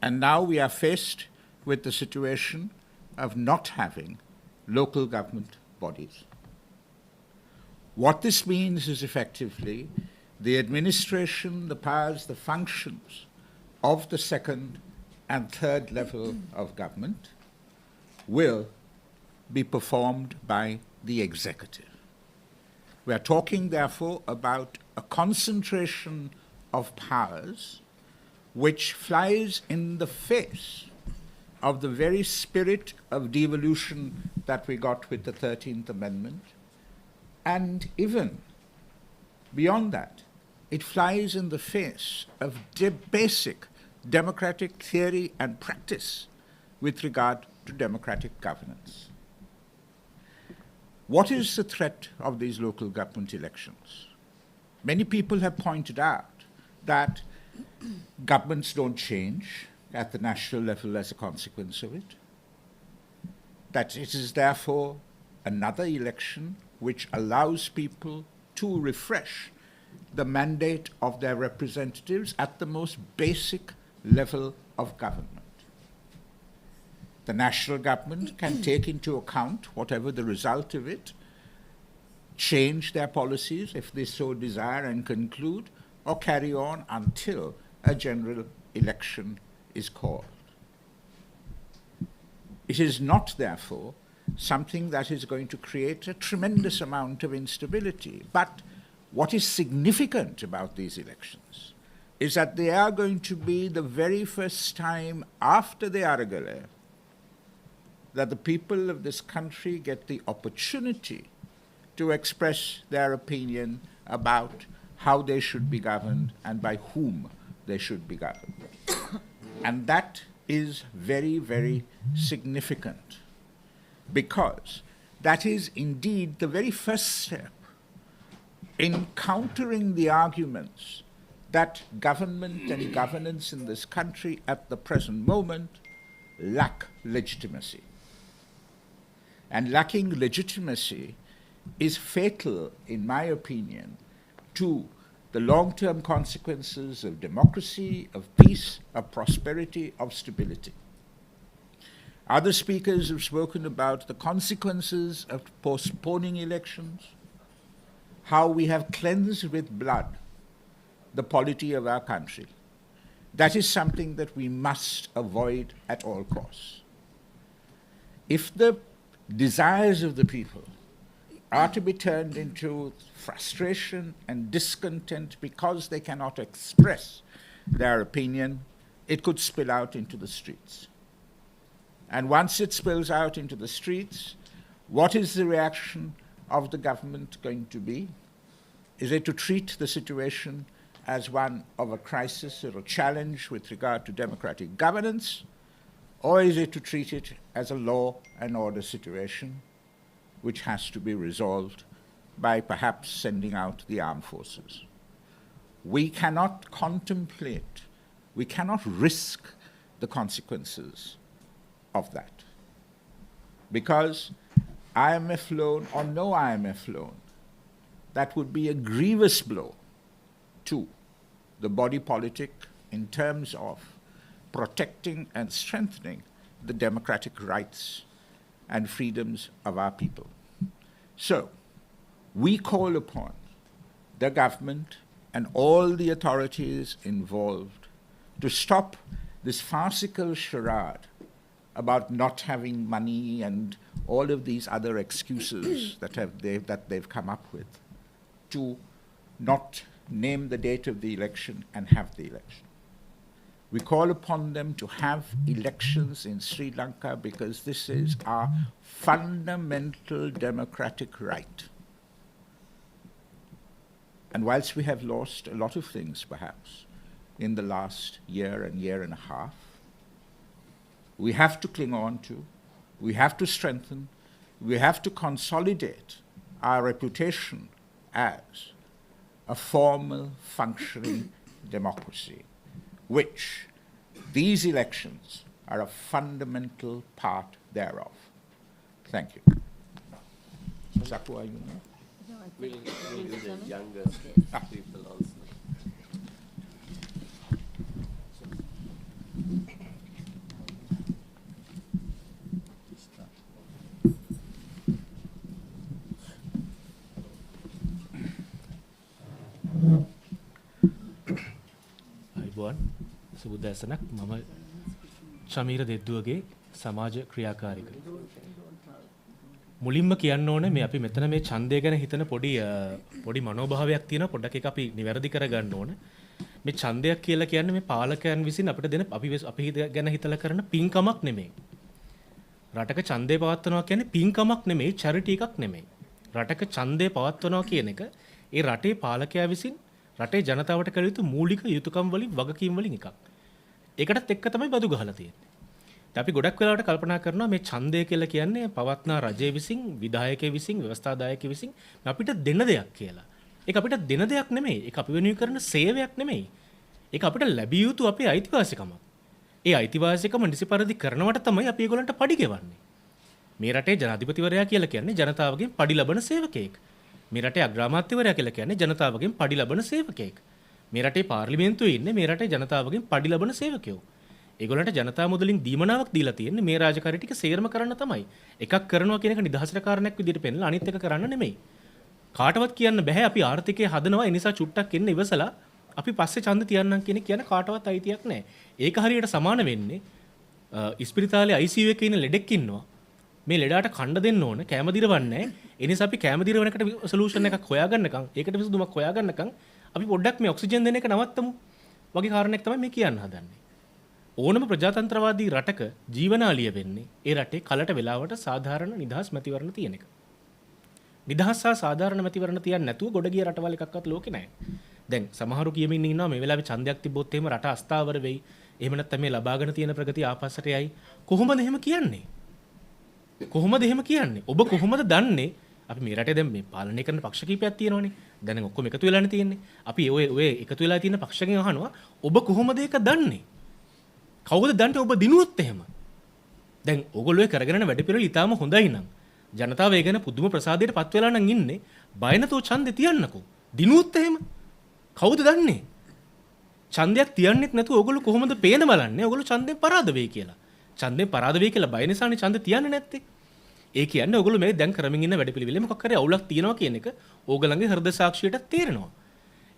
And now we are faced with the situation of not having local government bodies. What this means is effectively the administration, the powers, the functions of the second and third level of government will be performed by the executive. We are talking, therefore, about a concentration of powers which flies in the face of the very spirit of devolution that we got with the 13th Amendment. And even beyond that, it flies in the face of basic democratic theory and practice with regard to democratic governance. What is the threat of these local government elections? Many people have pointed out that governments don't change at the national level as a consequence of it, that it is therefore another election which allows people to refresh the mandate of their representatives at the most basic level of government. The national government can take into account whatever the result of it, change their policies if they so desire and conclude, or carry on until a general election is called. It is not, therefore, something that is going to create a tremendous amount of instability. But what is significant about these elections is that they are going to be the very first time after the Aragale that the people of this country get the opportunity to express their opinion about how they should be governed and by whom they should be governed. And that is very, very significant, because that is indeed the very first step in countering the arguments that government and governance in this country at the present moment lack legitimacy. And lacking legitimacy is fatal, in my opinion, to the long-term consequences of democracy, of peace, of prosperity, of stability. Other speakers have spoken about the consequences of postponing elections, how we have cleansed with blood the polity of our country. That is something that we must avoid at all costs. If the desires of the people are to be turned into frustration and discontent because they cannot express their opinion, it could spill out into the streets. And once it spills out into the streets, what is the reaction of the government going to be? Is it to treat the situation as one of a crisis or a challenge with regard to democratic governance, or is it to treat it as a law and order situation which has to be resolved by perhaps sending out the armed forces? We cannot contemplate, we cannot risk the consequences of that. Because IMF loan or no IMF loan, that would be a grievous blow to the body politic in terms of protecting and strengthening the democratic rights and freedoms of our people. So, we call upon the government and all the authorities involved to stop this farcical charade about not having money and all of these other excuses that they've come up with, to not name the date of the election and have the election. We call upon them to have elections in Sri Lanka because this is our fundamental democratic right. And whilst we have lost a lot of things, perhaps, in the last year and a half, we have to cling on to, we have to strengthen, we have to consolidate our reputation as a formal, functioning democracy, which these elections are a fundamental part thereof. Thank you. Zaku, are you there? We'll do the younger people also. අයිබෝන් සුබදැසනක් මම ශමීර දෙද්දුවගේ සමාජ ක්‍රියාකාරික මුලින්ම කියන්න ඕනේ මේ අපි මෙතන මේ ඡන්දය ගැන හිතන පොඩි මනෝභාවයක් තියෙනවා පොඩ්ඩක් ඒක අපි නිවැරදි කරගන්න ඕනේ මේ ඡන්දයක් කියලා කියන්නේ මේ පාලකයන් විසින් අපිට දෙන අපි ගැන හිතලා කරන පින්කමක් නෙමෙයි රටක ඡන්දය පවත්වනවා කියන්නේ පින්කමක් නෙමෙයි චැරිටි එකක් නෙමෙයි රටක ඡන්දය පවත්වනවා කියන එක ඒ රටේ පාලකයා විසින් රටේ ජනතාවට කළ යුතු මූලික යුතුකම් වලින් වගකීම් වලින් එකක්. ඒකටත් එක්ක තමයි බදු ගහලා තියෙන්නේ. අපි ගොඩක් වෙලාවට කල්පනා කරනවා මේ ඡන්දය කියලා කියන්නේ පවත්නා රජය විසින්, විධායකයෙ විසින්, ව්‍යවස්ථාදායකයෙ විසින් අපිට දෙන දෙයක් කියලා. ඒක අපිට දෙන දෙයක් නෙමෙයි. ඒක අපි වෙනුවෙන් කරන සේවයක් නෙමෙයි. ඒක අපිට ලැබිය යුතු අපේ අයිතිවාසිකමක්. ඒ අයිතිවාසිකම නිසිපරිදි කරනවට තමයි අපි ඒගොල්ලන්ට පඩි ගෙවන්නේ. මේ රටේ ජනාධිපතිවරයා කියලා කියන්නේ ජනතාවගෙන් පඩි ලබන සේවකයෙක්. මේ රටේ අග්‍රාමාත්‍යවරයා කියලා කියන්නේ ජනතාවගෙන් පඩි ලබන සේවකයෙක්. මේ රටේ පාර්ලිමේන්තුවේ ඉන්නේ මේ රටේ ජනතාවගෙන් පඩි ලබන සේවකයෝ. ඒගොල්ලන්ට ජනතා මුදලින් දීමනාවක් දීලා තියෙන්නේ මේ රාජකාරී ටික සේරම කරන්න තමයි. එකක් කරනවා කියන එක නිදහසට කාරණයක් විදිහට පෙන්නලා අනිත් එක කරන්න නෙමෙයි. කාටවත් කියන්න බෑ අපි ආර්ථිකය හදනවා ඒ නිසා චුට්ටක් එන්න ඉවසලා අපි පස්සේ ඡන්ද තියන්නම් කියන කාටවත් අයිතියක් නැහැ. ඒක හරියට සමාන වෙන්නේ ඉස්පිරිතාලේ ICU එකේ ඉන්න ලෙඩෙක් ඉන්නවා. මේ ලෙඩාට කණ්ඩ දෙන්න ඕන කැම දිරවන්නේ නැහැ. ඒ නිසා අපි කැම දිරවනකට සොලියුෂන් එකක් හොයාගන්නකම් ඒකට විසඳුමක් හොයාගන්නකම් අපි පොඩ්ඩක් මේ ඔක්සිජන් දෙන එක නවත්තමු. වගේ කාරණයක් තමයි මේ කියන්න හදන්නේ. ඕනම ප්‍රජාතන්ත්‍රවාදී රටක ජීවනාලිය වෙන්නේ ඒ රටේ කලට වෙලාවට සාධාරණ නිදහස් මැතිවරණ තියෙන එක. නිදහස් සහ සාධාරණ මැතිවරණ තියන්නේ නැතුව ගොඩ ගිය රටවල් එකක්වත් ලෝකේ නැහැ. දැන් සමහරු කියමින් ඉන්නවා මේ වෙලාවේ ඡන්දයක් තිබ්බොත් එහෙම රට අස්ථාවර වෙයි. එහෙම නැත්නම් මේ ලබාගෙන තියෙන ප්‍රගතිය ආපස්සට යයි. කොහොමද එහෙම කියන්නේ? කොහොමද එහෙම කියන්නේ? ඔබ කොහොමද දන්නේ? අපි මේ රටේ දැන් මේ පාලනය කරන පක්ෂ කීපයක් තියෙනවනේ. දැන් ඔක්කොම එකතු වෙලානේ තියෙන්නේ. අපි ඔය එකතු වෙලා තියෙන පක්ෂගෙන් අහනවා ඔබ කොහොමද ඒක දන්නේ? කවුද දන්නේ ඔබ දිනුවොත් එහෙම? දැන් ඕගොල්ලෝ ඒ කරගෙන යන වැඩ පිළිවෙල ඉතාලම හොඳයි නම් ජනතාව ඒ ගැන පුදුම ප්‍රසාදයට පත් වෙලා නම් ඉන්නේ. බය නැතෝ ඡන්දේ තියන්නකෝ. දිනුවොත් එහෙම කවුද දන්නේ? ඡන්දයක් තියන්නෙත් නැතුව ඕගොල්ලෝ කොහොමද පේන බලන්නේ? ඕගොල්ලෝ ඡන්දෙන් පරාද වෙයි කියලා. ඡන්දෙන් පරාද වෙයි කියලා බය නිසානේ ඡන්ද තියන්නේ නැත්තේ. ඒ කියන්නේ ඕගොල්ලෝ මේ දැන් කරමින් ඉන්න වැඩ පිළිවෙලේ මොකක් හරි අවුලක් තියෙනවා කියන එක ඕගොල්ලන්ගේ හෘද සාක්ෂියට තේරෙනවා.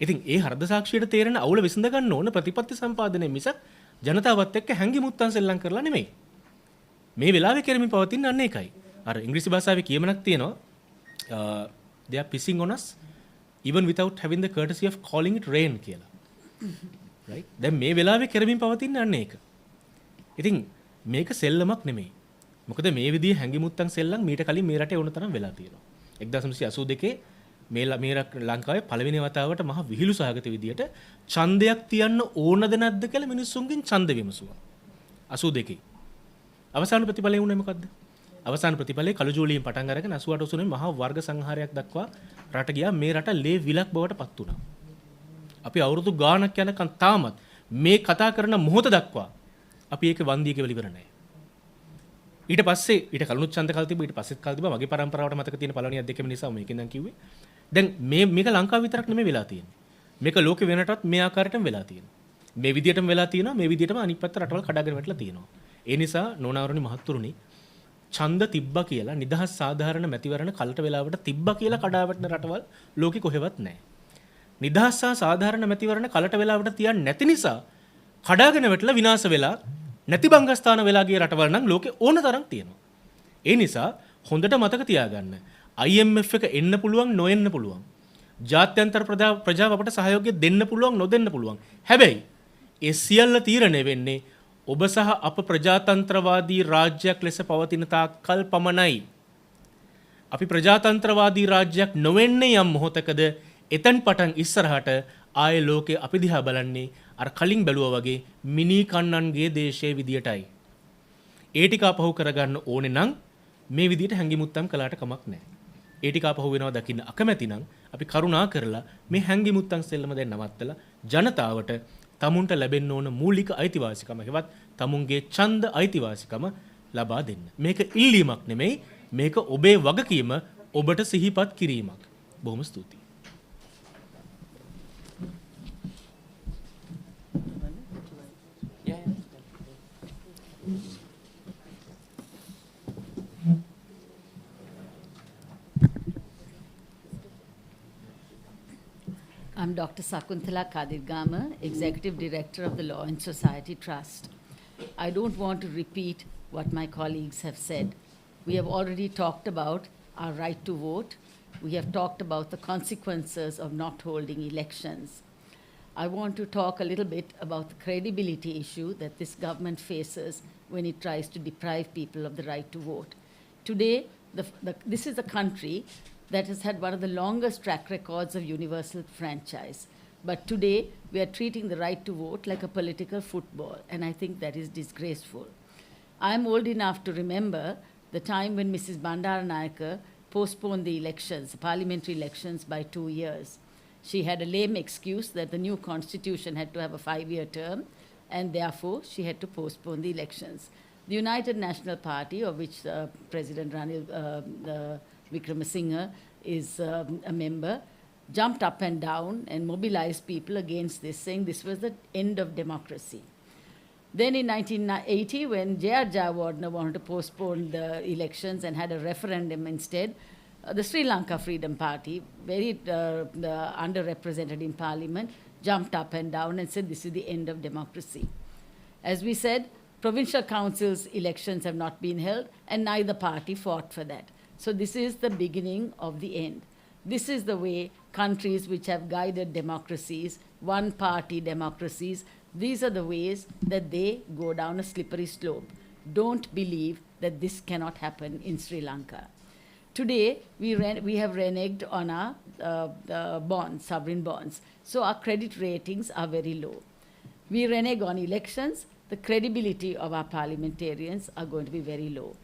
ඉතින් ඒ හෘද සාක්ෂියට තේරෙන අවුල විසඳ ගන්න ඕන ප්‍රතිපත්ති සම්පාදනය මිසක් ජනතාවත් එක්ක හැංගි මුත්තන් සෙල්ලම් කරලා නෙමෙයි. මේ වෙලාවේ කරමින් පවතින අන්න ඒකයි. අර ඉංග්‍රීසි භාෂාවේ කියමනක් තියෙනවා they are pissing on us even without having the courtesy of calling it rain කියලා. right? දැන් මේ වෙලාවේ කරමින් පවතින අන්න ඒක. ඉතින් මේක සෙල්ලමක් නෙමෙයි. මොකද මේ විදිහේ හැංගි මුත්තන් සෙල්ලම් මීට කලින් මේ රටේ වුණ තරම් වෙලා තියෙනවා. 1982 මේ ලංකාවේ පළවෙනි වතාවට මහ විහිළු සහගත විදියට ඡන්දයක් තියන්න ඕනද නැද්ද කියලා මිනිස්සුන්ගෙන් ඡන්ද විමසුවා. 82. අවසාන ප්‍රතිඵලය වුණේ මොකද්ද? අවසාන ප්‍රතිඵලයේ කළු ජූලියෙන් පටන් අරගෙන 88 89 මහා වර්ග සංහාරයක් දක්වා රට ගියා. මේ රට ලේ විලක් බවට පත් වුණා. අපි අවුරුදු ගාණක් යනකම් තාමත් මේ කතා කරන මොහොත දක්වා අපි ඒක වන්දිය කියලා ඉවර නැහැ. ඊට පස්සේ ඊට කලිනුත් ඡන්ද කල් තිබ්බ ඊට පස්සෙත් කල් තිබ්බ මගේ පරම්පරාවට මතක තියෙන පළවෙනි අධ්‍යක්ෂකම නිසා මේකෙන් දැන් කිව්වේ. දැන් මේක ලංකාව විතරක් නෙමෙයි වෙලා තියෙන්නේ. මේක ලෝකෙ වෙනටත් මේ ආකාරයටම වෙලා තියෙනවා. මේ විදියටම වෙලා තියෙනවා. මේ විදියටම අනිත් පැත්ත රටවල් කඩාගෙන වැටලා තියෙනවා. ඒ නිසා නෝනාවරුනි මහත්තුරුනි ඡන්ද තිබ්බා කියලා නිදහස් සාධාරණ මැතිවරණ කලට වෙලාවට තිබ්බා කියලා කඩා වැටෙන රටවල් ලෝකෙ කොහෙවත් නැහැ. නිදහස් සහ සාධාරණ මැතිවරණ කලට වෙලාවට තියන්නේ නැති නිසා කඩාගෙන වැටලා විනාශ වෙලා නැති බංගස්ථාන වෙලා ගිය රටවල් නම් ලෝකෙ ඕන තරම් තියෙනවා. ඒ නිසා හොඳට මතක තියාගන්න. IMF එක එන්න පුළුවන් නොඑන්න පුළුවන්. ජාත්‍යන්තර ප්‍රජාව අපට සහයෝගය දෙන්න පුළුවන් නොදෙන්න පුළුවන්. හැබැයි ඒ සියල්ල තීරණය වෙන්නේ ඔබ සහ අප ප්‍රජාතන්ත්‍රවාදී රාජ්‍යයක් ලෙස පවතින තාක් කල් පමණයි. අපි ප්‍රජාතන්ත්‍රවාදී රාජ්‍යයක් නොවෙන්නේ යම් මොහොතකද එතන් පටන් ඉස්සරහට ආයේ ලෝකේ අපි දිහා බලන්නේ අර කලින් බැලුවා වගේ මිනි කන්නන්ගේ දේශයේ විදියටයි. ඒ ටික අපහු කරගන්න ඕනේ නම් මේ විදියට හැංගිමුත්තම් කළාට කමක් නැහැ. ඒ ටික අපහු වෙනවා දකින්න අකමැති නම් අපි කරුණා කරලා මේ හැංගිමුත්තම් සෙල්ලම දැන් නවත්තලා ජනතාවට තමුන්ට ලැබෙන්න ඕන මූලික අයිතිවාසිකම හෙවත් තමුන්ගේ ඡන්ද අයිතිවාසිකම ලබා දෙන්න. මේක ඉල්ලීමක් නෙමෙයි, මේක ඔබේ වගකීම ඔබට සිහිපත් කිරීමක්. බොහොම ස්තුතියි. I'm Dr. Sakunthala Kadirgama, Executive Director of the Law and Society Trust. I don't want to repeat what my colleagues have said. We have already talked about our right to vote. We have talked about the consequences of not holding elections. I want to talk a little bit about the credibility issue that this government faces when it tries to deprive people of the right to vote. Today, this is a country that has had one of the longest track records of universal franchise. But today, we are treating the right to vote like a political football, and I think that is disgraceful. I'm old enough to remember the time when Mrs. Bandaranayake postponed the elections, the parliamentary elections, by 2 years. She had a lame excuse that the new constitution had to have a 5-year term, and therefore she had to postpone the elections. The United National Party, of which President Ranil Wickremesinghe is a member, jumped up and down and mobilized people against this, saying this was the end of democracy. Then in 1980, when J.R. Jayawardena wanted to postpone the elections and had a referendum instead, the Sri Lanka Freedom Party, very underrepresented in parliament, jumped up and down and said this is the end of democracy. As we said, provincial councils elections have not been held, and neither party fought for that. So this is the beginning of the end. This is the way countries which have guided democracies, one-party democracies, these are the ways that they go down a slippery slope. Don't believe that this cannot happen in Sri Lanka. Today, we have reneged on our bonds, sovereign bonds. So our credit ratings are very low. We renege on elections. The credibility of our parliamentarians are going to be very low.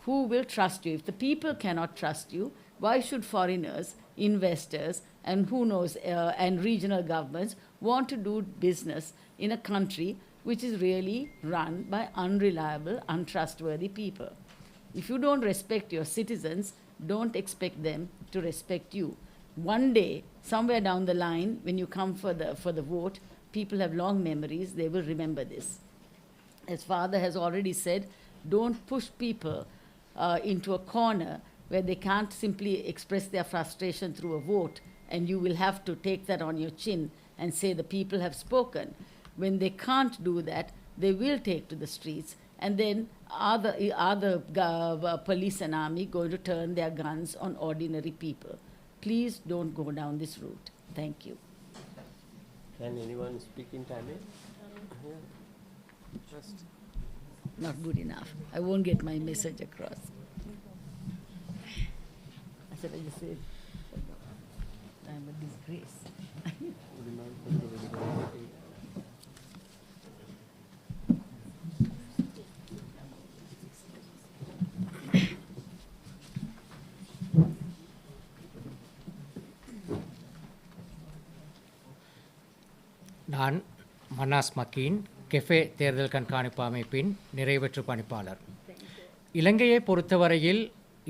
Who will trust you? If the people cannot trust you, why should foreigners, investors, and who knows, and regional governments want to do business in a country which is really run by unreliable, untrustworthy people? If you don't respect your citizens, don't expect them to respect you. One day, somewhere down the line, when you come for the vote, people have long memories, they will remember this. As Father has already said, don't push people into a corner where they can't simply express their frustration through a vote, and you will have to take that on your chin and say the people have spoken. When they can't do that, they will take to the streets, and then are the police and army going to turn their guns on ordinary people? Please don't go down this route. Thank you. Can anyone speak in Tamil? Just. Not good enough. I won't get my message across. I just said, I'm a disgrace. நான் மன்னாஸ் மக்கீன் cafe தேர்தல் கண்காணிப்பு அமைப்பின் நிறைவேற்று பணிப்பாளர். இலங்கையை பொறுத்தவரையில்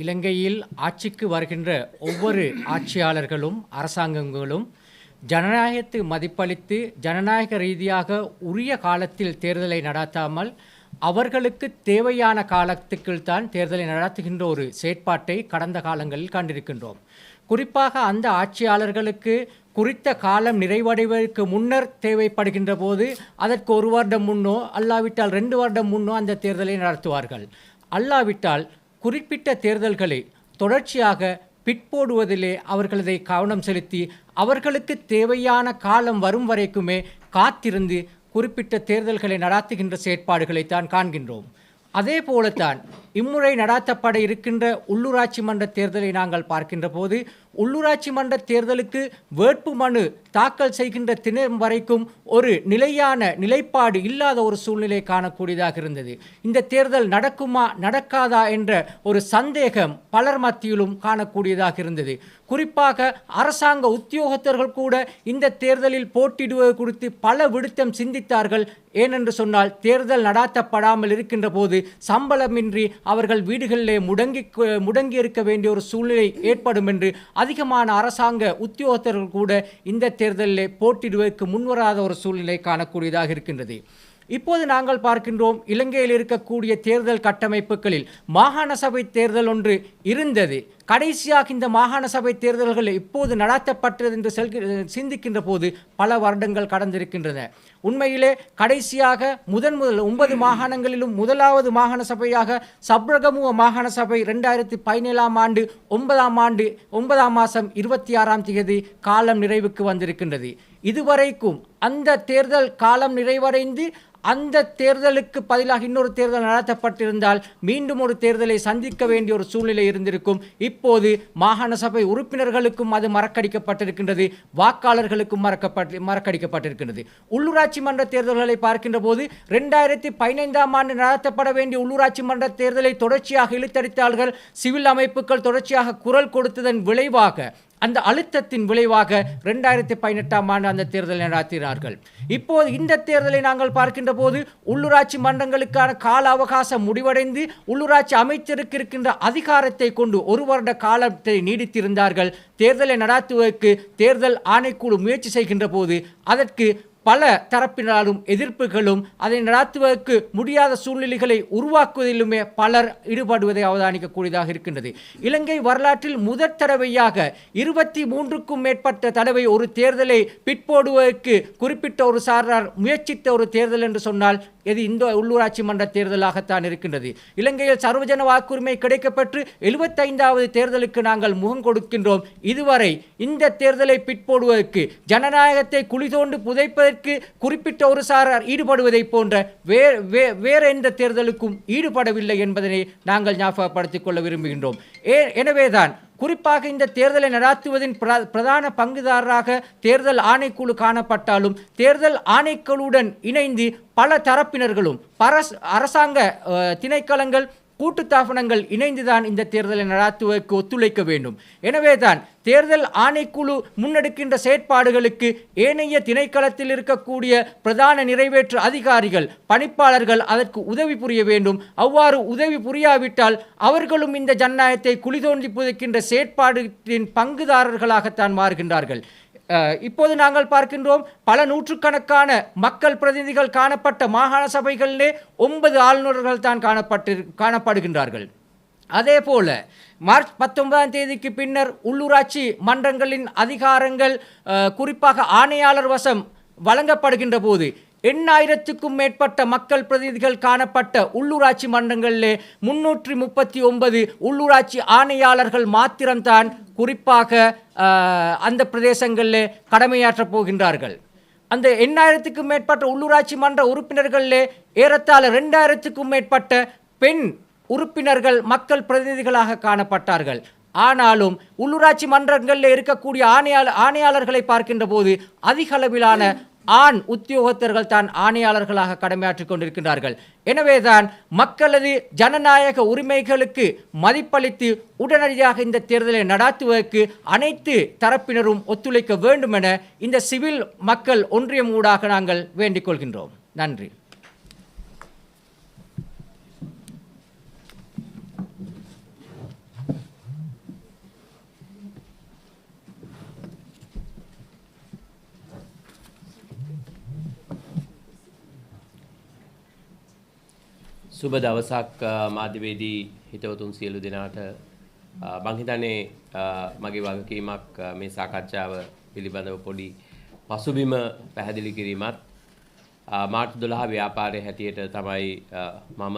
இலங்கையில் ஆட்சிக்கு வருகின்ற ஒவ்வொரு ஆட்சியாளர்களும் அரசாங்கங்களும் ஜனநாயகத்தை மதிப்பளித்து ஜனநாயக ரீதியாக உரிய காலத்தில் தேர்தலை நடாத்தாமல் அவர்களுக்கு தேவையான காலத்துக்குள் தான் தேர்தலை நடத்துகின்ற ஒரு செயற்பாட்டை கடந்த காலங்களில் கண்டிருக்கின்றோம். குறிப்பாக அந்த ஆட்சியாளர்களுக்கு குறித்த காலம் நிறைவடைவதற்கு முன்னர் தேவைப்படுகின்ற போது அதற்கு 1 வருடம் முன்னோ அல்லாவிட்டால் 2 வருடம் முன்னோ அந்த தேர்தலை நடத்துவார்கள். அல்லாவிட்டால் குறிப்பிட்ட தேர்தல்களை தொடர்ச்சியாக பிற்போடுவதிலே அவர்களதை கவனம் செலுத்தி அவர்களுக்கு தேவையான காலம் வரும் வரைக்குமே காத்திருந்து குறிப்பிட்ட தேர்தல்களை நடாத்துகின்ற செயற்பாடுகளைத்தான் காண்கின்றோம். அதே போலத்தான் இம்முறை நடாத்தப்பட இருக்கின்ற உள்ளூராட்சி மன்ற தேர்தலை நாங்கள் பார்க்கின்ற போது உள்ளூராட்சி மன்ற தேர்தலுக்கு வேட்பு மனு தாக்கல் செய்கின்ற தினம் வரைக்கும் ஒரு நிலையான நிலைப்பாடு இல்லாத ஒரு சூழ்நிலை காணக்கூடியதாக இருந்தது. இந்த தேர்தல் நடக்குமா நடக்காதா என்ற ஒரு சந்தேகம் பலர் மத்தியிலும் காணக்கூடியதாக இருந்தது. குறிப்பாக அரசாங்க உத்தியோகத்தர்கள் கூட இந்த தேர்தலில் போட்டியிடுவது குறித்து பல விடுத்தம் சிந்தித்தார்கள். ஏனென்று சொன்னால் தேர்தல் நடாத்தப்படாமல் இருக்கின்ற போது சம்பளமின்றி அவர்கள் வீடுகளிலே முடங்கி இருக்க வேண்டிய ஒரு சூழ்நிலை ஏற்படும் என்று அதிகமான அரசாங்க உத்தியோகத்தர்கள் கூட இந்த தேர்தலிலே போட்டியிடுவதற்கு முன்வராத ஒரு சூழ்நிலை காணக்கூடியதாக இருக்கின்றது. இப்போது நாங்கள் பார்க்கின்றோம், இலங்கையில் இருக்கக்கூடிய தேர்தல் கட்டமைப்புகளில் மாகாண சபை தேர்தல் ஒன்று இருந்தது. கடைசியாக இந்த மாகாண சபை தேர்தல்கள் இப்போது நடாத்தப்பட்டது என்று சிந்திக்கின்ற போது பல வருடங்கள் கடந்திருக்கின்றன. உண்மையிலே கடைசியாக முதல் 9 மாகாணங்களிலும் முதலாவது மாகாண சபையாக சப்ரகமுவ மாகாண சபை 2017ஆம் ஆண்டு 9ஆம் மாதம் 26ஆம் தேதி காலம் நிறைவுக்கு வந்திருக்கின்றது. இதுவரைக்கும் அந்த தேர்தல் காலம் நிறைவடைந்து அந்த தேர்தலுக்கு பதிலாக இன்னொரு தேர்தல் நடத்தப்பட்டிருந்தால் மீண்டும் ஒரு தேர்தலை சந்திக்க வேண்டிய ஒரு சூழ்நிலை இருந்திருக்கும். இப்போது மாகாண சபை உறுப்பினர்களுக்கும் அது மறக்கடிக்கப்பட்டிருக்கின்றது, வாக்காளர்களுக்கும் மறக்கடிக்கப்பட்டிருக்கின்றது. உள்ளூராட்சி மன்ற தேர்தல்களை பார்க்கின்ற போது 2015ஆம் ஆண்டு நடத்தப்பட வேண்டிய உள்ளூராட்சி மன்ற தேர்தலை தொடர்ச்சியாக இழுத்தடித்தார்கள். சிவில் அமைப்புகள் தொடர்ச்சியாக குரல் கொடுத்ததன் விளைவாக, அந்த அழுத்தத்தின் விளைவாக 2018ஆம் ஆண்டு அந்த தேர்தலை நடத்தினார்கள். இப்போது இந்த தேர்தலை நாங்கள் பார்க்கின்ற போது உள்ளூராட்சி மன்றங்களுக்கான கால அவகாசம் முடிவடைந்து உள்ளூராட்சி அமைச்சருக்கு இருக்கின்ற அதிகாரத்தை கொண்டு 1 வருட காலத்தை நீடித்திருந்தார்கள். தேர்தலை நடாத்துவதற்கு தேர்தல் ஆணைக்குழு முயற்சி செய்கின்ற போது அதற்கு பல தரப்பினராலும் எதிர்ப்புகளும் அதை நடாத்துவதற்கு முடியாத சூழ்நிலைகளை உருவாக்குவதிலுமே பலர் ஈடுபடுவதை அவதானிக்கக்கூடியதாக இருக்கின்றது. இலங்கை வரலாற்றில் முதற் தடவையாக 23க்கும் மேற்பட்ட தடவை ஒரு தேர்தலை பிற்போடுவதற்கு குறிப்பிட்ட ஒரு சாரார் முயற்சித்த ஒரு தேர்தல் என்று சொன்னால் இது இந்த உள்ளூராட்சி மன்ற தேர்தலாகத்தான் இருக்கின்றது. இலங்கையில் சர்வஜன வாக்குரிமை கிடைக்கப்பெற்று 75வது தேர்தலுக்கு நாங்கள் முகம் கொடுக்கின்றோம். இதுவரை இந்த தேர்தலை பிற்போடுவதற்கு, ஜனநாயகத்தை குழிதோண்டு புதைப்பதற்கு குறிப்பிட்ட ஒரு சாரார் ஈடுபடுவதை போன்ற வேற எந்த தேர்தலுக்கும் ஈடுபடவில்லை என்பதனை நாங்கள் ஞாபகப்படுத்திக் கொள்ள விரும்புகின்றோம். எனவேதான் குறிப்பாக இந்த தேர்தலை நடாத்துவதின் பிரதான பங்குதாரராக தேர்தல் ஆணைக்குழு காணப்பட்டாலும் தேர்தல் ஆணைக்குழுவுடன் இணைந்து பல தரப்பினர்களும் அரசாங்க திணைக்களங்கள், கூட்டுத்தாபனங்கள் இணைந்துதான் இந்த தேர்தலை நடாத்துவதற்கு ஒத்துழைக்க வேண்டும். எனவேதான் தேர்தல் ஆணைக்குழு முன்னெடுக்கின்ற செயற்பாடுகளுக்கு ஏனைய திணைக்களத்தில் இருக்கக்கூடிய பிரதான நிறைவேற்று அதிகாரிகள், பணிப்பாளர்கள் அதற்கு உதவி புரிய வேண்டும். அவ்வாறு உதவி புரியாவிட்டால் அவர்களும் இந்த ஜனநாயகத்தை குழிதோண்டி புதைக்கின்ற செயற்பாட்டின் பங்குதாரர்களாகத்தான் மாறுகின்றார்கள். இப்போது நாங்கள் பார்க்கின்றோம், பல நூற்றுக்கணக்கான மக்கள் பிரதிநிதிகள் காணப்பட்ட மாகாண சபைகளிலே 9 ஆளுநர்கள் தான் காணப்படுகின்றார்கள். அதே போல மார்ச் 19ஆம் தேதிக்கு பின்னர் உள்ளூராட்சி மன்றங்களின் அதிகாரங்கள் குறிப்பாக ஆணையாளர் வசம் வழங்கப்படுகின்ற போது 8000க்கும் மேற்பட்ட மக்கள் பிரதிநிதிகள் காணப்பட்ட உள்ளூராட்சி மன்றங்களிலே 339 உள்ளூராட்சி ஆணையாளர்கள் மாத்திரம்தான் குறிப்பாக அந்த பிரதேசங்களிலே கடமையாற்றப் போகின்றார்கள். அந்த 8000க்கும் மேற்பட்ட உள்ளூராட்சி மன்ற உறுப்பினர்களிலே ஏறத்தாழ 2000க்கும் மேற்பட்ட பெண் உறுப்பினர்கள் மக்கள் பிரதிநிதிகளாக காணப்பட்டார்கள். ஆனாலும் உள்ளூராட்சி மன்றங்களில் இருக்கக்கூடிய ஆணையாளர்களை பார்க்கின்ற போது அதிக அளவிலான ஆண் உத்தியோகத்தர்கள் தான் ஆணையாளர்களாக கடமையாற்றிக் கொண்டிருக்கின்றார்கள். எனவேதான் மக்களது ஜனநாயக உரிமைகளுக்கு மதிப்பளித்து உடனடியாக இந்த தேர்தலை நடாத்துவதற்கு அனைத்து தரப்பினரும் ஒத்துழைக்க வேண்டும் என இந்த சிவில் மக்கள் ஒன்றியம் ஊடாக நாங்கள் வேண்டிக் கொள்கின்றோம். நன்றி. සුබ දවසක් මාධ්‍යවේදී හිතවතුන් සියලු දෙනාට. මං හිතන්නේ මගේ වගකීමක් මේ සාකච්ඡාව පිළිබඳව පොඩි පසුබිම පැහැදිලි කිරීමත්. මාර්ච් 12 ව්‍යාපාරයේ හැටියට තමයි මම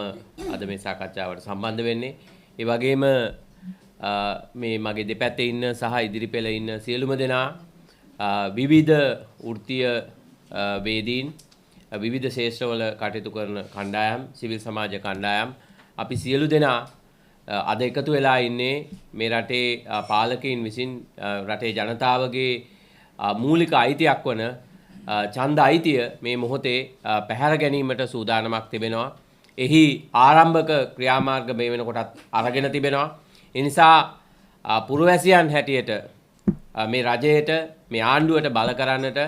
අද මේ සාකච්ඡාවට සම්බන්ධ වෙන්නේ. ඒ වගේම මේ මගේ දෙපැත්තේ ඉන්න සහ ඉදිරිපෙළ ඉන්න සියලුම දෙනා විවිධ වෘත්තීය වේදීන් විවිධ ශේෂ්ත්‍රවල කටයුතු කරන කණ්ඩායම්, සිවිල් සමාජ කණ්ඩායම් අපි සියලු දෙනා අද එකතු වෙලා ඉන්නේ මේ රටේ පාලකයින් විසින් රටේ ජනතාවගේ මූලික අයිතියක් වන ඡන්ද අයිතිය මේ මොහොතේ පැහැර ගැනීමට සූදානමක් තිබෙනවා. එහි ආරම්භක ක්‍රියාමාර්ග මේ වෙනකොටත් අරගෙන තිබෙනවා. ඒ නිසා පුරවැසියන් හැටියට මේ රජයට මේ ආණ්ඩුවට බල කරන්නට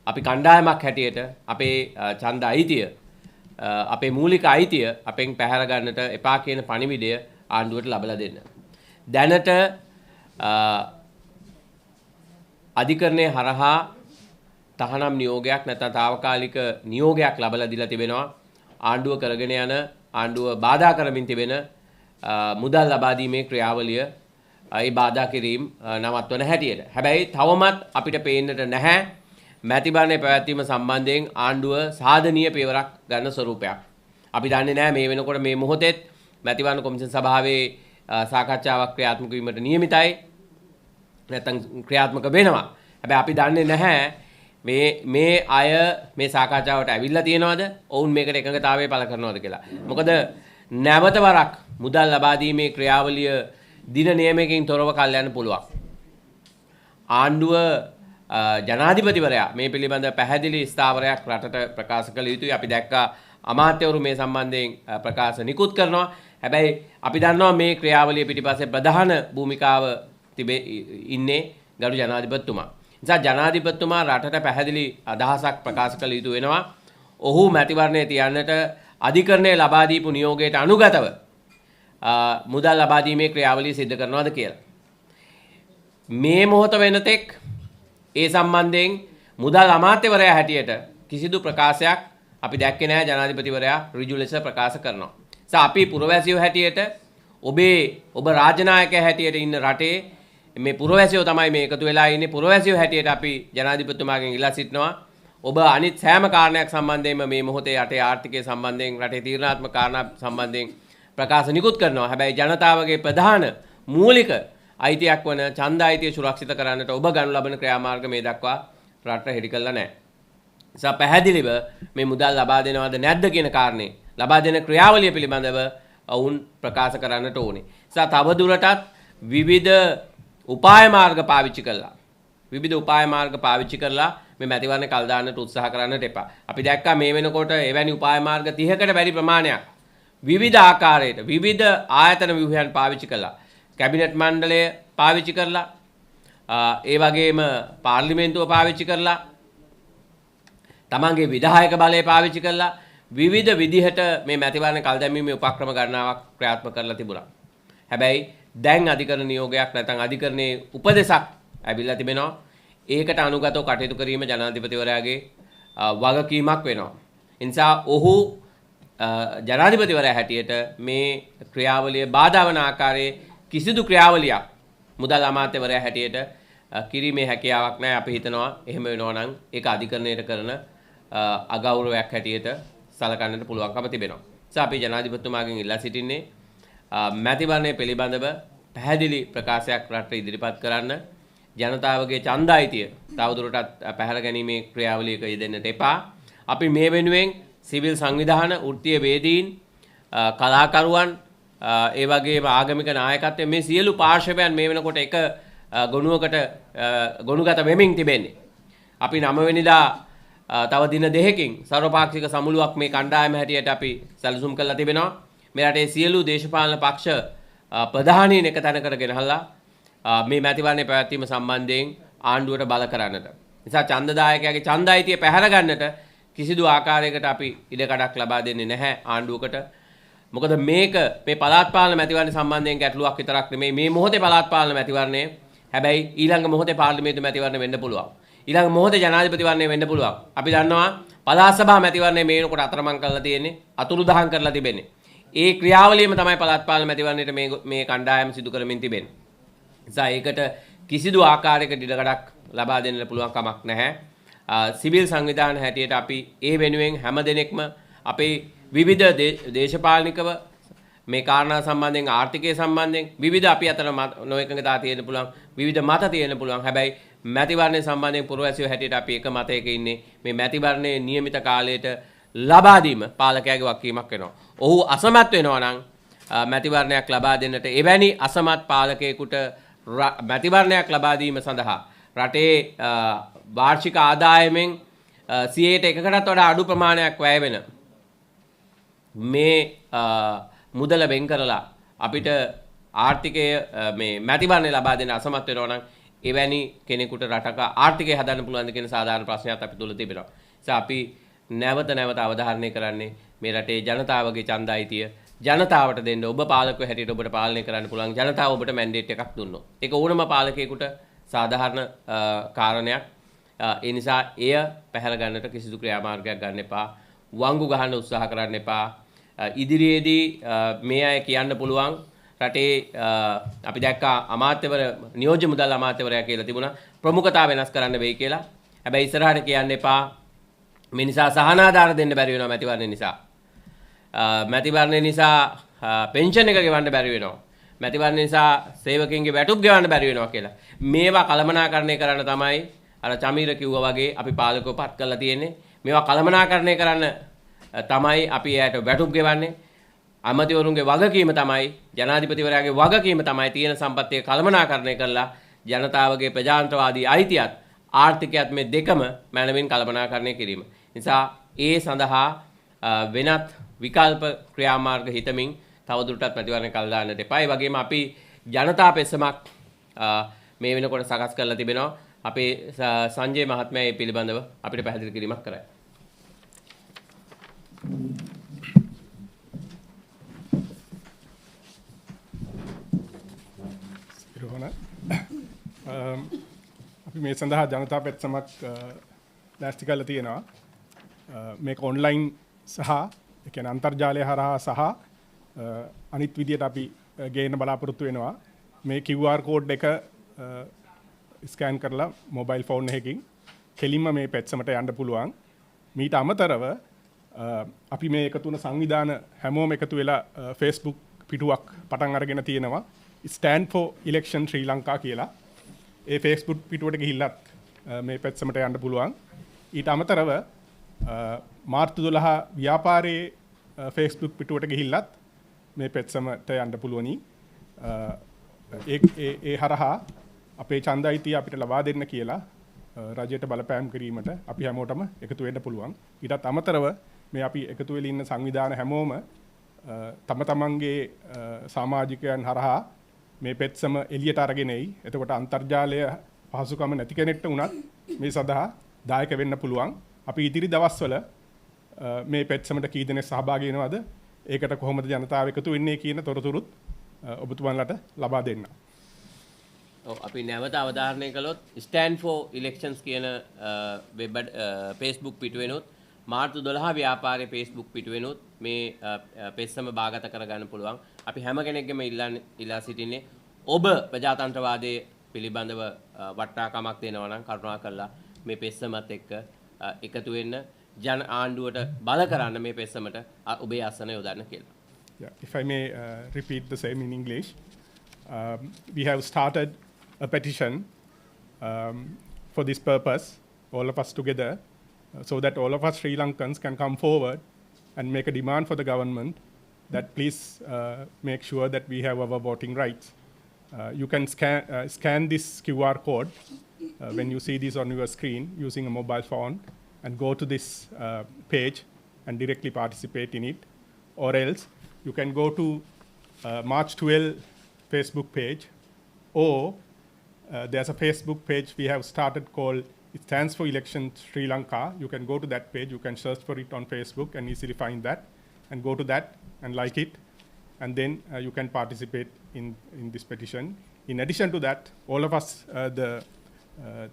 අපි කණ්ඩායමක් හැටියට අපේ ඡන්ද අයිතිය අපේ මූලික අයිතිය අපෙන් පැහැර ගන්නට එපා කියන පණිවිඩය ආණ්ඩුවට ලබලා දෙන්න. දැනට අධිකරණයේ හරහා තහනම් නියෝගයක් නැත්නම් తాවකාලික නියෝගයක් ලබලා දීලා තිබෙනවා. ආණ්ඩුව කරගෙන යන ආණ්ඩුව බාධා කරමින් තිබෙන මුදල් ලබා දීමේ ක්‍රියාවලිය ඒ බාධා කිරීම නවත්වන හැටියට. හැබැයි තවමත් අපිට පේන්නට නැහැ මැතිබරණය පැවැත්වීම සම්බන්ධයෙන් ආණ්ඩුව සාධනීය පියවරක් ගන්න ස්වරූපයක්. අපි දන්නේ නැහැ මේ වෙනකොට මේ මොහොතේත් මැතිබරණ කොමිෂන් සභාවේ සාකච්ඡාවක් ක්‍රියාත්මක වීමට නියමිතයි. නැත්නම් ක්‍රියාත්මක වෙනවා. හැබැයි අපි දන්නේ නැහැ මේ අය මේ සාකච්ඡාවට ඇවිල්ලා තියෙනවද? ඔවුන් මේකට එකඟතාවය පළ කරනවද කියලා. මොකද නැවත වරක් මුදල් ලබා දීමේ ක්‍රියාවලිය දින නියමයකින් තොරව කල් යන්න පුළුවන්. ආණ්ඩුව ජනාධිපතිවරයා මේ පිළිබඳ පැහැදිලි ස්ථාවරයක් රටට ප්‍රකාශ කළ යුතුයි. අපි දැක්කා අමාත්‍යවරු මේ සම්බන්ධයෙන් ප්‍රකාශ නිකුත් කරනවා. හැබැයි අපි දන්නවා මේ ක්‍රියාවලිය පිටිපස්සේ ප්‍රධාන භූමිකාව ඉන්නේ ගරු ජනාධිපතිතුමා. නිසා ජනාධිපතිතුමා රටට පැහැදිලි අදහසක් ප්‍රකාශ කළ යුතු වෙනවා. ඔහු මැතිවරණය තියන්නට අධිකරණයේ ලබා දීපු නියෝගයට අනුගතව මුදල් ලබා දීමේ ක්‍රියාවලිය සිදු කරනවද කියලා. මේ මොහොත වෙනතෙක් ඒ සම්බන්ධයෙන් මුදල් අමාත්‍යවරයා හැටියට කිසිදු ප්‍රකාශයක් අපි දැක්කේ නැහැ. ජනාධිපතිවරයා ඍජු ලෙස ප්‍රකාශ කරනවා. අපි පුරවැසියෝ හැටියට ඔබ රාජනායකයා හැටියට ඉන්න රටේ මේ පුරවැසියෝ තමයි මේ එකතු වෙලා ඉන්නේ. පුරවැසියෝ හැටියට අපි ජනාධිපතිතුමාගෙන් ඉල්ලා සිටිනවා ඔබ අනිත් සෑම කාරණයක් සම්බන්ධයෙන්ම මේ මොහොතේ රටේ ආර්ථිකය සම්බන්ධයෙන් රටේ තීරණාත්මක කාරණා සම්බන්ධයෙන් ප්‍රකාශ නිකුත් කරනවා. හැබැයි ජනතාවගේ ප්‍රධාන මූලික අයිතියක් වන ඡන්ද අයිතිය සුරක්ෂිත කරන්නට ඔබ ගනු ලබන ක්‍රියාමාර්ග මේ දක්වා රටට හෙළි කළා නැහැ. නිසා පැහැදිලිව මේ මුදල් ලබා දෙනවද නැද්ද කියන කාරණේ ලබා දෙන ක්‍රියාවලිය පිළිබඳව ඔවුන් ප්‍රකාශ කරන්නට ඕනේ. නිසා තව දුරටත් විවිධ උපාය මාර්ග පාවිච්චි කරලා මේ මැතිවරණ කල් දාන්නට උත්සාහ කරන්නට එපා. අපි දැක්කා මේ වෙනකොට එවැනි උපාය මාර්ග 30කට වැඩි ප්‍රමාණයක් විවිධ ආකාරයට විවිධ ආයතන ව්‍යුහයන් පාවිච්චි කළා. කැබිනට් මණ්ඩලය පාවිච්චි කරලා ඒ වගේම පාර්ලිමේන්තුව පාවිච්චි කරලා තමන්ගේ විධායක බලය පාවිච්චි කරලා විවිධ විදිහට මේ මැතිවරණ කල් දැමීමේ උපක්‍රම ගණනාවක් ක්‍රියාත්මක කරලා තිබුණා. හැබැයි දැන් අධිකරණ නියෝගයක් නැත්නම් අධිකරණයේ උපදෙසක් ඇවිල්ලා තිබෙනවා. ඒකට අනුගතව කටයුතු කිරීම ජනාධිපතිවරයාගේ වගකීමක් වෙනවා. ඒ නිසා ඔහු ජනාධිපතිවරයා හැටියට මේ ක්‍රියාවලිය බාධා වන ආකාරයේ කිසිදු ක්‍රියාවලියක් මුදල් අමාත්‍යවරයා හැටියට කිරීමේ හැකියාවක් නැහැ. අපි හිතනවා එහෙම වෙනවා නම් ඒක අධිකරණයට කරන අගෞරවයක් හැටියට සලකන්නට පුළුවන්කම තිබෙනවා. නිසා අපි ජනාධිපතිතුමාගෙන් ඉල්ලා සිටින්නේ මැතිවරණය පිළිබඳව පැහැදිලි ප්‍රකාශයක් රටට ඉදිරිපත් කරන්න. ජනතාවගේ ඡන්ද අයිතිය තවදුරටත් පැහැර ගැනීමේ ක්‍රියාවලියක යෙදෙන්නට එපා. අපි මේ වෙනුවෙන් සිවිල් සංවිධාන, වෘත්තීය වේදීන්, කලාකරුවන්, ඒ වගේම ආගමික නායකත්වයේ මේ සියලු පාර්ශවයන් මේ වෙනකොට එක ගොනුගත වෙමින් තිබෙන්නේ. අපි 9 වෙනිදා තව දින 2කින් සර්වපාක්ෂික සමුළුවක් මේ කණ්ඩායම හැටියට අපි සැලසුම් කරලා තිබෙනවා. මේ රටේ සියලු දේශපාලන පක්ෂ ප්‍රධානීන් එක තැනකට ගෙනහලා මේ මැතිවරණය පැවැත්වීම සම්බන්ධයෙන් ආණ්ඩුවට බල කරන්නට. නිසා ඡන්දදායකයාගේ ඡන්ද අයිතිය පැහැර ගන්නට කිසිදු ආකාරයකට අපි ඉඩකඩක් ලබා දෙන්නේ නැහැ ආණ්ඩුවකට. මොකද මේ පළාත් පාලන මැතිවරණ සම්බන්ධයෙන් ගැටලුවක් විතරක් නෙමෙයි මේ මොහොතේ පළාත් පාලන මැතිවරණය. හැබැයි ඊළඟ මොහොතේ පාර්ලිමේන්තු මැතිවරණය වෙන්න පුළුවන්. ඊළඟ මොහොතේ ජනාධිපතිවරණය වෙන්න පුළුවන්. අපි දන්නවා පළාත් සභා මැතිවරණය මේ වෙනකොට අතරමං කරලා තියෙන්නේ, අතුරුදහන් කරලා තිබෙන්නේ. ඒ ක්‍රියාවලියම තමයි පළාත් පාලන මැතිවරණයට මේ කණ්ඩායම සිදු කරමින් තිබෙන්නේ. නිසා ඒකට කිසිදු ආකාරයකට ඉඩකඩක් ලබා දෙන්න පුළුවන් කමක් නැහැ. සිවිල් සංවිධාන හැටියට අපි ඒ වෙනුවෙන් හැම දෙනෙක්ම අපේ විවිධ දේශපාලනිකව මේ කාරණා සම්බන්ධයෙන් ආර්ථිකය සම්බන්ධයෙන් විවිධ අපි අතර නොඑකඟතා තියෙන්න පුළුවන්, විවිධ මත තියෙන්න පුළුවන්. හැබැයි මැතිවරණය සම්බන්ධයෙන් පුරවැසියෝ හැටියට අපි එක මතයක ඉන්නේ මේ මැතිවරණයේ නියමිත කාලයට ලබා දීම පාලකයාගේ වගකීමක් වෙනවා. ඔහු අසමත් වෙනවා නම් මැතිවරණයක් ලබා දෙන්නට එවැනි අසමත් පාලකයෙකුට මැතිවරණයක් ලබා දීම සඳහා රටේ වාර්ෂික ආදායමෙන් 100%කටත් වඩා අඩු ප්‍රමාණයක් වැය වෙන මේ මුදල වෙන් කරලා අපිට ආර්ථිකය මේ මැතිවරණය ලබා දෙන්න අසමත් වෙනවා නම් එවැනි කෙනෙකුට රටක ආර්ථිකය හදන්න පුළුවන්ද කියන සාධාරණ ප්‍රශ්නයක් අපි තුල තිබෙනවා. ඒ අපි නැවත අවධාරණය කරන්නේ මේ රටේ ජනතාවගේ ඡන්ද අයිතිය ජනතාවට දෙන්න. ඔබ පාලකව හැටියට ඔබට පාලනය කරන්න පුළුවන්. ජනතාව ඔබට මැන්ඩේට් එකක් දුන්නොත්. ඒක ඕනම පාලකයෙකුට සාධාරණ කාරණයක්. ඒ නිසා එය පැහැර ගන්නට කිසිදු ක්‍රියාමාර්ගයක් ගන්න එපා. වංගු ගහන්න උත්සාහ කරන්න එපා. ඉදිරියේදී මේ අය කියන්න පුළුවන් රටේ අපි දැක්කා අමාත්‍යවර නියෝජ්‍ය මුදල් අමාත්‍යවරයා කියලා තිබුණා ප්‍රමුඛතාව වෙනස් කරන්න වෙයි කියලා. හැබැයි ඉස්සරහට කියන්න එපා මේ නිසා සහනාධාර දෙන්න බැරි වෙනවා මැතිවරණ නිසා. මැතිවරණ නිසා පෙන්ෂන් එක ගෙවන්න බැරි වෙනවා. මැතිවරණ නිසා සේවකයන්ගේ වැටුප් ගෙවන්න බැරි වෙනවා කියලා. මේවා කළමනාකරණය කරන්න තමයි අර චමීර කිව්වා වගේ අපි පාලකව පත් කරලා තියෙන්නේ. මේවා කළමනාකරණය කරන්න තමයි අපි එයාට වැටුප් ගෙවන්නේ. අමතිවරුන්ගේ වගකීම තමයි ජනාධිපතිවරයාගේ වගකීම තමයි තියෙන සම්පත්තිය කළමනාකරණය කරලා ජනතාවගේ ප්‍රජාතන්ත්‍රවාදී අයිතියත් ආර්ථිකයත් මේ දෙකම මනමින් කළමනාකරණය කිරීම. නිසා ඒ සඳහා වෙනත් විකල්ප ක්‍රියාමාර්ග හිතමින් තවදුරටත් මැතිවරණ කල් දාන්නට එපා. ඒ වගේම අපි ජනතා පෙස්සමක් මේ වෙනකොට සකස් කරලා තිබෙනවා. අපේ සංජය මහත්මයා මේ පිළිබඳව අපිට පැහැදිලි කිරීමක් කරයි. අපි මේ සඳහා ජනතා පෙත්සමක් ලෑස්ති කරලා තියෙනවා. මේක ඔන්ලයින් සහ ඒ කියන්නේ අන්තර්ජාලය හරහා සහ අනිත් විදියට අපි ගේන්න බලාපොරොත්තු වෙනවා. මේ QR කෝඩ් එක ස්කෑන් කරලා මොබයිල් ෆෝන් එකකින් කෙලින්ම මේ පෙත්සමට යන්න පුළුවන්. මීට අමතරව අපි මේ එකතු වුණ සංවිධාන හැමෝම එකතු වෙලා Facebook පිටුවක් පටන් අරගෙන තියෙනවා. Stand for Election Sri Lanka කියලා. ඒ Facebook පිටුවට ගිහිල්ලත් මේ පෙත්සමට යන්න පුළුවන්. ඊට අමතරව මාර්තු 12 ව්‍යාපාරයේ Facebook පිටුවට ගිහිල්ලත් මේ පෙත්සමට යන්න පුළුවනි. ඒ හරහා අපේ ඡන්ද අයිතිය අපිට ලබා දෙන්න කියලා රජයට බලපෑම් කිරීමට අපි හැමෝටම එකතු වෙන්න පුළුවන්. ඊටත් අමතරව මේ අපි එකතු වෙලා ඉන්න සංවිධාන හැමෝම තම තමන්ගේ සමාජිකයන් හරහා මේ පෙත්සම එළියට අරගෙන එයි. එතකොට අන්තර්ජාලය පහසුකම නැති කෙනෙක්ට වුණත් මේ සඳහා දායක වෙන්න පුළුවන්. අපි ඉදිරි දවස්වල මේ පෙත්සමට කී දෙනෙක් සහභාගී වෙනවද? ඒකට කොහොමද ජනතාව එකතු වෙන්නේ කියන තොරතුරුත් ඔබතුමන්ලට ලබා දෙන්න. අපි නැවත අවධාරණය කළොත් Stand for Elections කියන Facebook පිටුවෙනුත් මාර්තු 12 ව්‍යාපාරයේ Facebook පිටුවෙනුත් මේ පෙත්සම භාගත කරගන්න පුළුවන්. අපි හැම කෙනෙක්ගේම ඉල්ලා සිටින්නේ ඔබ ප්‍රජාතන්ත්‍රවාදයේ පිළිබඳව වටනාකමක් දෙනවා නම් කරුණාකරලා මේ පෙත්සමත් එක්ක එකතු වෙන්න ජන ආණ්ඩුවට බල කරන්න මේ පෙත්සමට ඔබේ ආසන යොදන්න කියලා. Yeah, if I may repeat the same in English, we have started a petition for this purpose, all of us together, so that all of us Sri Lankans can come forward and make a demand for the government that please make sure that we have our voting rights. You can scan this QR code when you see this on your screen using a mobile phone and go to this page and directly participate in it. Or else you can go to March 12 Facebook page, or there's a Facebook page we have started called It Stands for Election Sri Lanka. You can go to that page, you can search for it on Facebook and easily find that and go to that and like it, and then you can participate in this petition. In addition to that, all of us,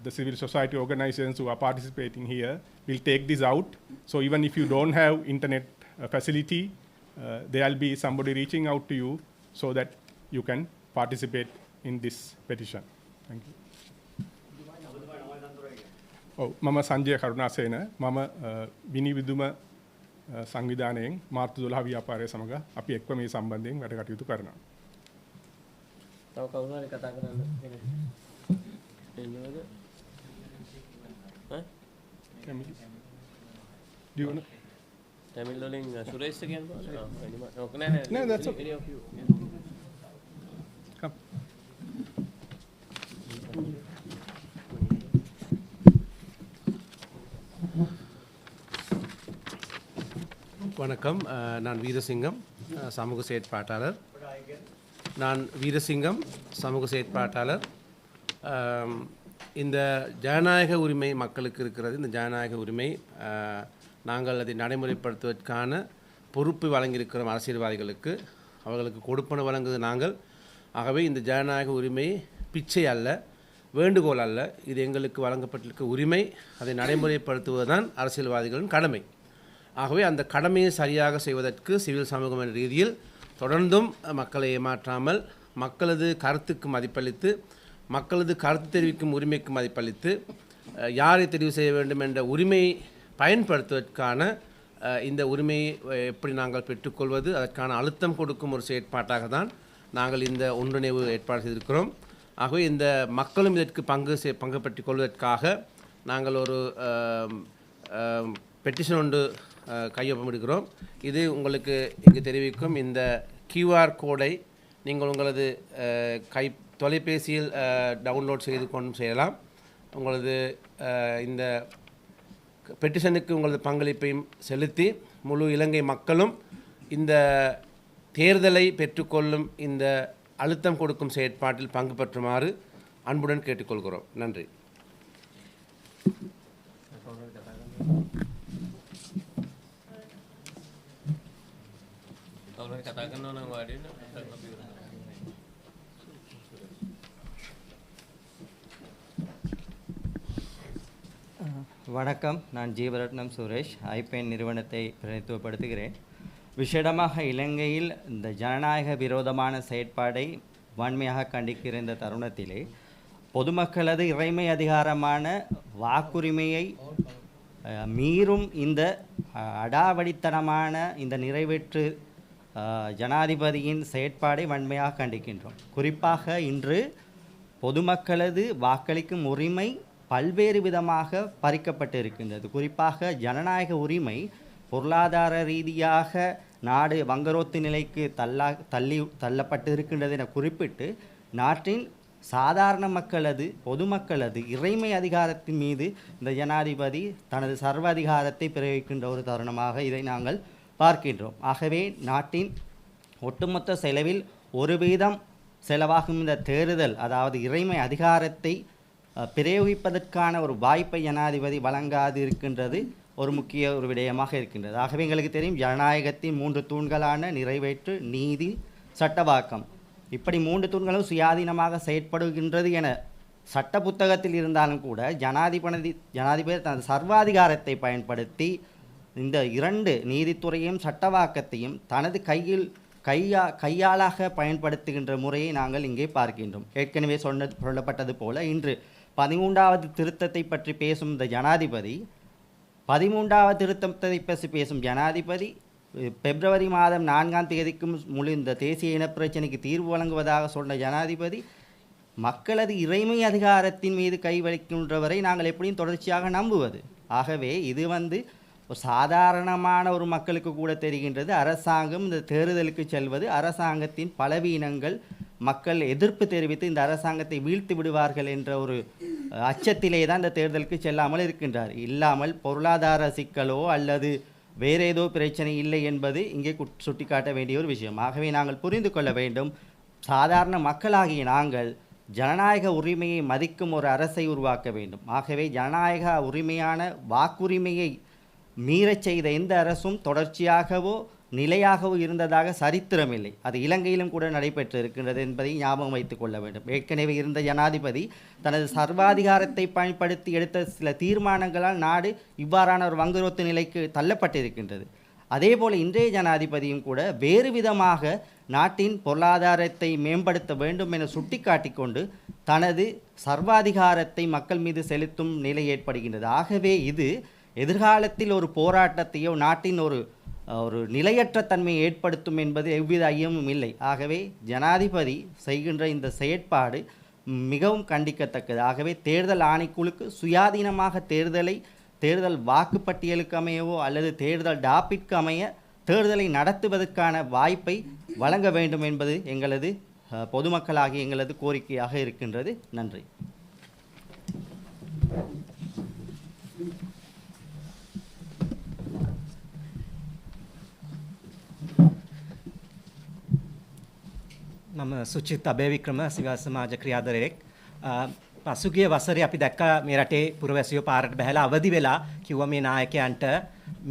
the civil society organizations who are participating here will take this out. So even if you don't have internet facility, there will be somebody reaching out to you so that you can participate in this petition. Thank you. මම සංජය කරුණාසේන මම විනිවිදුම සංවිධානයෙන් මාර්තු 12 ව්‍යාපාරය සමග අපි එක්ව මේ සම්බන්ධයෙන් වැඩ කටයුතු කරනවා. තව කවුරු හරි කතා කරන්න එන්නවද? Tamil. Do you want to? Tamil වලින් සුරේෂ් කියනවා. No, that's okay. Any of you. Come. வணக்கம் நான் வீரசிங்கம் சமூக செயற்பாட்டாளர் சமூக செயற்பாட்டாளர் இந்த ஜனநாயக உரிமை மக்களுக்கு இருக்கிறது. இந்த ஜனநாயக உரிமை நாங்கள் அதை நடைமுறைப்படுத்துவதற்கான பொறுப்பு வழங்கியிருக்கிறோம் அரசியல்வாதிகளுக்கு. அவர்களுக்கு கொடுப்பன வழங்குவது நாங்கள். ஆகவே இந்த ஜனநாயக உரிமை பிச்சை அல்ல, வேண்டுகோள் அல்ல. இது எங்களுக்கு வழங்கப்பட்டிருக்க உரிமை. அதை நடைமுறைப்படுத்துவதுதான் அரசியல்வாதிகளின் கடமை. ஆகவே அந்த கடமையை சரியாக செய்வதற்கு சிவில் சமூகம் என்ற ரீதியில் தொடர்ந்தும் மக்களை ஏமாற்றாமல், மக்களது கருத்துக்கு மதிப்பளித்து, மக்களது கருத்து தெரிவிக்கும் உரிமைக்கு மதிப்பளித்து, யாரை தெரிவு செய்ய வேண்டும் என்ற உரிமையை பயன்படுத்துவதற்கான இந்த உரிமையை எப்படி நாங்கள் பெற்றுக்கொள்வது, அதற்கான அழுத்தம் கொடுக்கும் ஒரு செயற்பாட்டாக தான் நாங்கள் இந்த ஒன்றிணைவு ஏற்பாடு செய்திருக்கிறோம். ஆகவே இந்த மக்களும் இதற்கு பங்கு பெற்றுக் கொள்வதற்காக நாங்கள் ஒரு பெட்டிஷன் ஒன்று கையொப்பமிடுகிறோம். இது உங்களுக்கு இங்கு தெரிவிக்கும் இந்த QR கோடை நீங்கள் உங்களது தொலைபேசியில் டவுன்லோட் செய்து கொண்டு செய்யலாம். உங்களது இந்த பெட்டிஷனுக்கு உங்களது பங்களிப்பையும் செலுத்தி முழு இலங்கை மக்களும் இந்த தேர்தலை பெற்றுக்கொள்ளும் இந்த அழுத்தம் கொடுக்கும் செயற்பாட்டில் பங்கு பெற்றுமாறு அன்புடன் கேட்டுக்கொள்கிறோம். நன்றி. வணக்கம், நான் ஜீவரட்னம் சுரேஷ், ஐபேன் நிறுவனத்தை பிரதித்துவப்படுத்துகிறேன். விசேடமாக இலங்கையில் இந்த ஜனநாயக விரோதமான செயற்பாடை வன்மையாக கண்டிக்கிற இந்த தருணத்திலே பொதுமக்களது இறைமை அதிகாரமான வாக்குரிமையை மீறும் இந்த அடாவடித்தனமான இந்த நிறைவேற்று ஜனாதிபதியின் செயற்பாடை வன்மையாக கண்டிக்கின்றோம். குறிப்பாக இன்று பொதுமக்களது வாக்களிக்கும் உரிமை பல்வேறு விதமாக பறிக்கப்பட்டு இருக்கின்றது. குறிப்பாக ஜனநாயக உரிமை பொருளாதார ரீதியாக நாடு வங்குரோத்து நிலைக்கு தள்ளப்பட்டு இருக்கின்றது என குறிப்பிட்டு நாட்டின் சாதாரண மக்களது பொதுமக்களது இறைமை அதிகாரத்தின் மீது இந்த ஜனாதிபதி தனது சர்வ அதிகாரத்தை பிரயோகிக்கின்ற ஒரு தருணமாக இதை நாங்கள் பார்க்கின்றோம். ஆகவே நாட்டின் ஒட்டுமொத்த செலவில் 1% செலவாகும் இந்த தேர்தல், அதாவது இறைமை அதிகாரத்தை பிரயோகிப்பதற்கான ஒரு வாய்ப்பை ஜனாதிபதி வழங்காது இருக்கின்றது ஒரு முக்கிய ஒரு விடயமாக இருக்கின்றது. ஆகவே எங்களுக்கு தெரியும், ஜனநாயகத்தின் 3 தூண்களான நிறைவேற்று, நீதி, சட்டவாக்கம், இப்படி 3 தூண்களும் சுயாதீனமாக செயற்படுகின்றது என சட்ட புத்தகத்தில் இருந்தாலும் கூட ஜனாதிபதி தனது சர்வாதிகாரத்தை பயன்படுத்தி இந்த 2 நீதித்துறையும் சட்டவாக்கத்தையும் தனது கையாளாக பயன்படுத்துகின்ற முறையை நாங்கள் இங்கே பார்க்கின்றோம். ஏற்கனவே சொல்லப்பட்டது போல இன்று 13வது திருத்தத்தை பற்றி பேசும் இந்த ஜனாதிபதி, 13வது திருத்தத்தை பற்றி பேசும் ஜனாதிபதி பிப்ரவரி மாதம் 4ஆம் தேதிக்கும் முழு இந்த தேசிய இனப்பிரச்சனைக்கு தீர்வு வழங்குவதாக சொன்ன ஜனாதிபதி மக்களது இறைமை அதிகாரத்தின் மீது கை வைக்கின்றவரை நாங்கள் எப்படியும் தொடர்ச்சியாக நம்புவது. ஆகவே இது ஒரு சாதாரணமான ஒரு மக்களுக்கு கூட தெரிகின்றது. அரசாங்கம் இந்த தேர்தலுக்கு செல்வது அரசாங்கத்தின் பலவீனங்கள், மக்கள் எதிர்ப்பு தெரிவித்து இந்த அரசாங்கத்தை வீழ்த்தி விடுவார்கள் என்ற ஒரு அச்சத்திலே தான் இந்த தேர்தலுக்கு செல்லாமல் இருக்கின்றார். இல்லாமல் பொருளாதார சிக்கலோ அல்லது வேறு ஏதோ பிரச்சனை இல்லை என்பது இங்கே சுட்டிக்காட்ட வேண்டிய ஒரு விஷயம். ஆகவே நாங்கள் புரிந்து கொள்ள வேண்டும், சாதாரண மக்களாகிய நாங்கள் ஜனநாயக உரிமையை மதிக்கும் ஒரு அரசை உருவாக்க வேண்டும். ஆகவே ஜனநாயக உரிமையான வாக்குரிமையை மீறச் செய்த எந்த அரசும் தொடர்ச்சியாகவோ நிலையாகவோ இருந்ததாக சரித்திரமில்லை. அது இலங்கையிலும் கூட நடைபெற்று இருக்கின்றது என்பதை ஞாபகம் வைத்துக் கொள்ள வேண்டும். ஏற்கனவே இருந்த ஜனாதிபதி தனது சர்வாதிகாரத்தை பயன்படுத்தி எடுத்த சில தீர்மானங்களால் நாடு இவ்வாறான ஒரு வங்குரோத்து நிலைக்கு தள்ளப்பட்டிருக்கின்றது. அதேபோல் இன்றைய ஜனாதிபதியும் கூட வேறு விதமாக நாட்டின் பொருளாதாரத்தை மேம்படுத்த வேண்டும் என சுட்டிக்காட்டிக் கொண்டு தனது சர்வாதிகாரத்தை மக்கள் மீது செலுத்தும் நிலை ஏற்படுகின்றது. ஆகவே இது எதிர்காலத்தில் ஒரு போராட்டத்தையோ நாட்டின் ஒரு நிலையற்ற தன்மையை ஏற்படுத்தும் என்பது எவ்வித ஐயமும் இல்லை. ஆகவே ஜனாதிபதி செய்கின்ற இந்த செயற்பாடு மிகவும் கண்டிக்கத்தக்கது. ஆகவே தேர்தல் ஆணைக்குழுக்கு சுயாதீனமாக தேர்தல் வாக்குப்பட்டியலுக்கு அமையவோ அல்லது தேர்தல் டாப்பிற்கு அமைய தேர்தலை நடத்துவதற்கான வாய்ப்பை வழங்க வேண்டும் என்பது எங்களது பொதுமக்களாகிய எங்களது கோரிக்கையாக இருக்கின்றது. நன்றி. මම සුචිත් අබේවික්‍රම සිව සමාජ ක්‍රියාධරයෙක්. පසුගිය වසරේ අපි දැක්කා මේ රටේ පුරවැසියෝ පාරට බහැලා අවදි වෙලා කිව්වා මේ නායකයන්ට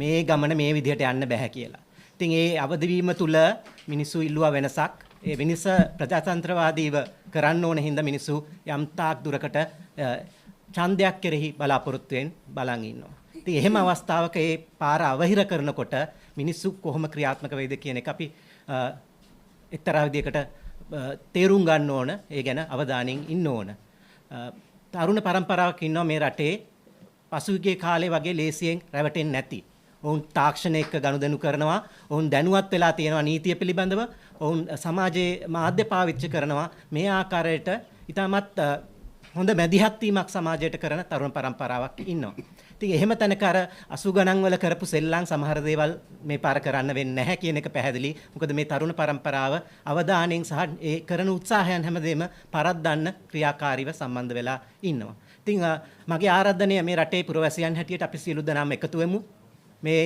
මේ ගමන මේ විදිහට යන්න බෑ කියලා. ඉතින් ඒ අවදිවීම තුල මිනිස්සු ඉල්ලුවා වෙනසක්. ඒ වෙනස ප්‍රජාතන්ත්‍රවාදීව කරන්න ඕන හින්දා මිනිස්සු යම් තාක් දුරකට ඡන්දයක් කෙරෙහි බලාපොරොත්තුෙන් බලන් ඉන්නවා. ඉතින් එහෙම අවස්ථාවක ඒ පාර අවහිර කරනකොට මිනිස්සු කොහොම ක්‍රියාත්මක වෙයිද කියන එක අපි එක්තරා විදිහකට තේරුම් ගන්න ඕන. ඒ ගැන අවධානයෙන් ඉන්න ඕන. තරුණ පරම්පරාවක් ඉන්නවා මේ රටේ පසුගිය කාලේ වගේ ලේසියෙන් රැවටෙන්නේ නැති. ඔවුන් තාක්ෂණ එක්ක ගනුදෙනු කරනවා. ඔවුන් දැනුවත් වෙලා තියෙනවා නීතිය පිළිබඳව. ඔවුන් සමාජයේ මාධ්‍ය පාවිච්චි කරනවා. මේ ආකාරයට ඉතාමත් හොඳ මැදිහත් වීමක් සමාජයට කරන තරුණ පරම්පරාවක් ඉන්නවා. ඉතින් එහෙම තැනක අර 80 ගණන් වල කරපු සෙල්ලම් සමහර දේවල් මේ පාර කරන්න වෙන්නේ නැහැ කියන එක පැහැදිලි. මොකද මේ තරුණ පරම්පරාව අවධානයෙන් සහ ඒ කරන උත්සාහයන් හැමදේම පරද්දන්න ක්‍රියාකාරීව සම්බන්ධ වෙලා ඉන්නවා. ඉතින් මගේ ආරාධනය මේ රටේ පුරවැසියන් හැටියට අපි සියලු දෙනාම එකතු වෙමු. මේ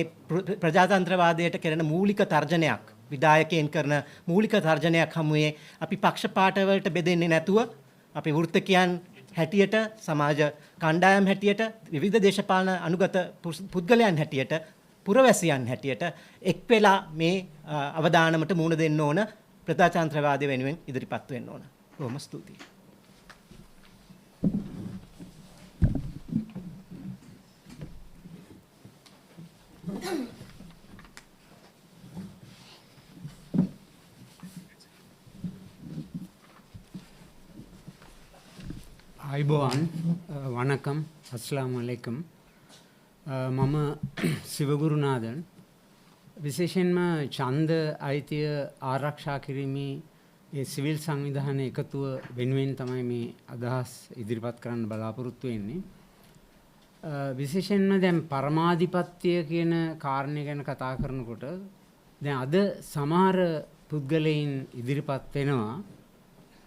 ප්‍රජාතන්ත්‍රවාදයට කරන මූලික තර්ජනයක් විධායකයන් කරන මූලික තර්ජනයක් හමුවේ අපි පක්ෂපාත වලට බෙදෙන්නේ නැතුව අපි වෘත්තකයන් හැටියට සමාජ කණ්ඩායම් හැටියට විවිධ දේශපාලන අනුගත පුද්ගලයන් හැටියට පුරවැසියන් හැටියට එක් වෙලා මේ අවදානමට මුහුණ දෙන්න ඕන ප්‍රජාතන්ත්‍රවාදය වෙනුවෙන් ඉදිරිපත් වෙන්න ඕන. බොහොම ස්තුතියි. අයිබෝවන් වනකම් අස්ලාම් අලයිකම් මම සිවගුරුනාදන් විශේෂයෙන්ම ඡන්ද අයිතිය ආරක්ෂා කිරීමේ ඒ සිවිල් සංවිධාන එකතුව වෙනුවෙන් තමයි මේ අදහස් ඉදිරිපත් කරන්න බලාපොරොත්තු වෙන්නේ. විශේෂයෙන්ම දැන් පරමාධිපත්‍ය කියන කාරණය ගැන කතා කරනකොට දැන් අද සමහර පුද්ගලයන් ඉදිරිපත් වෙනවා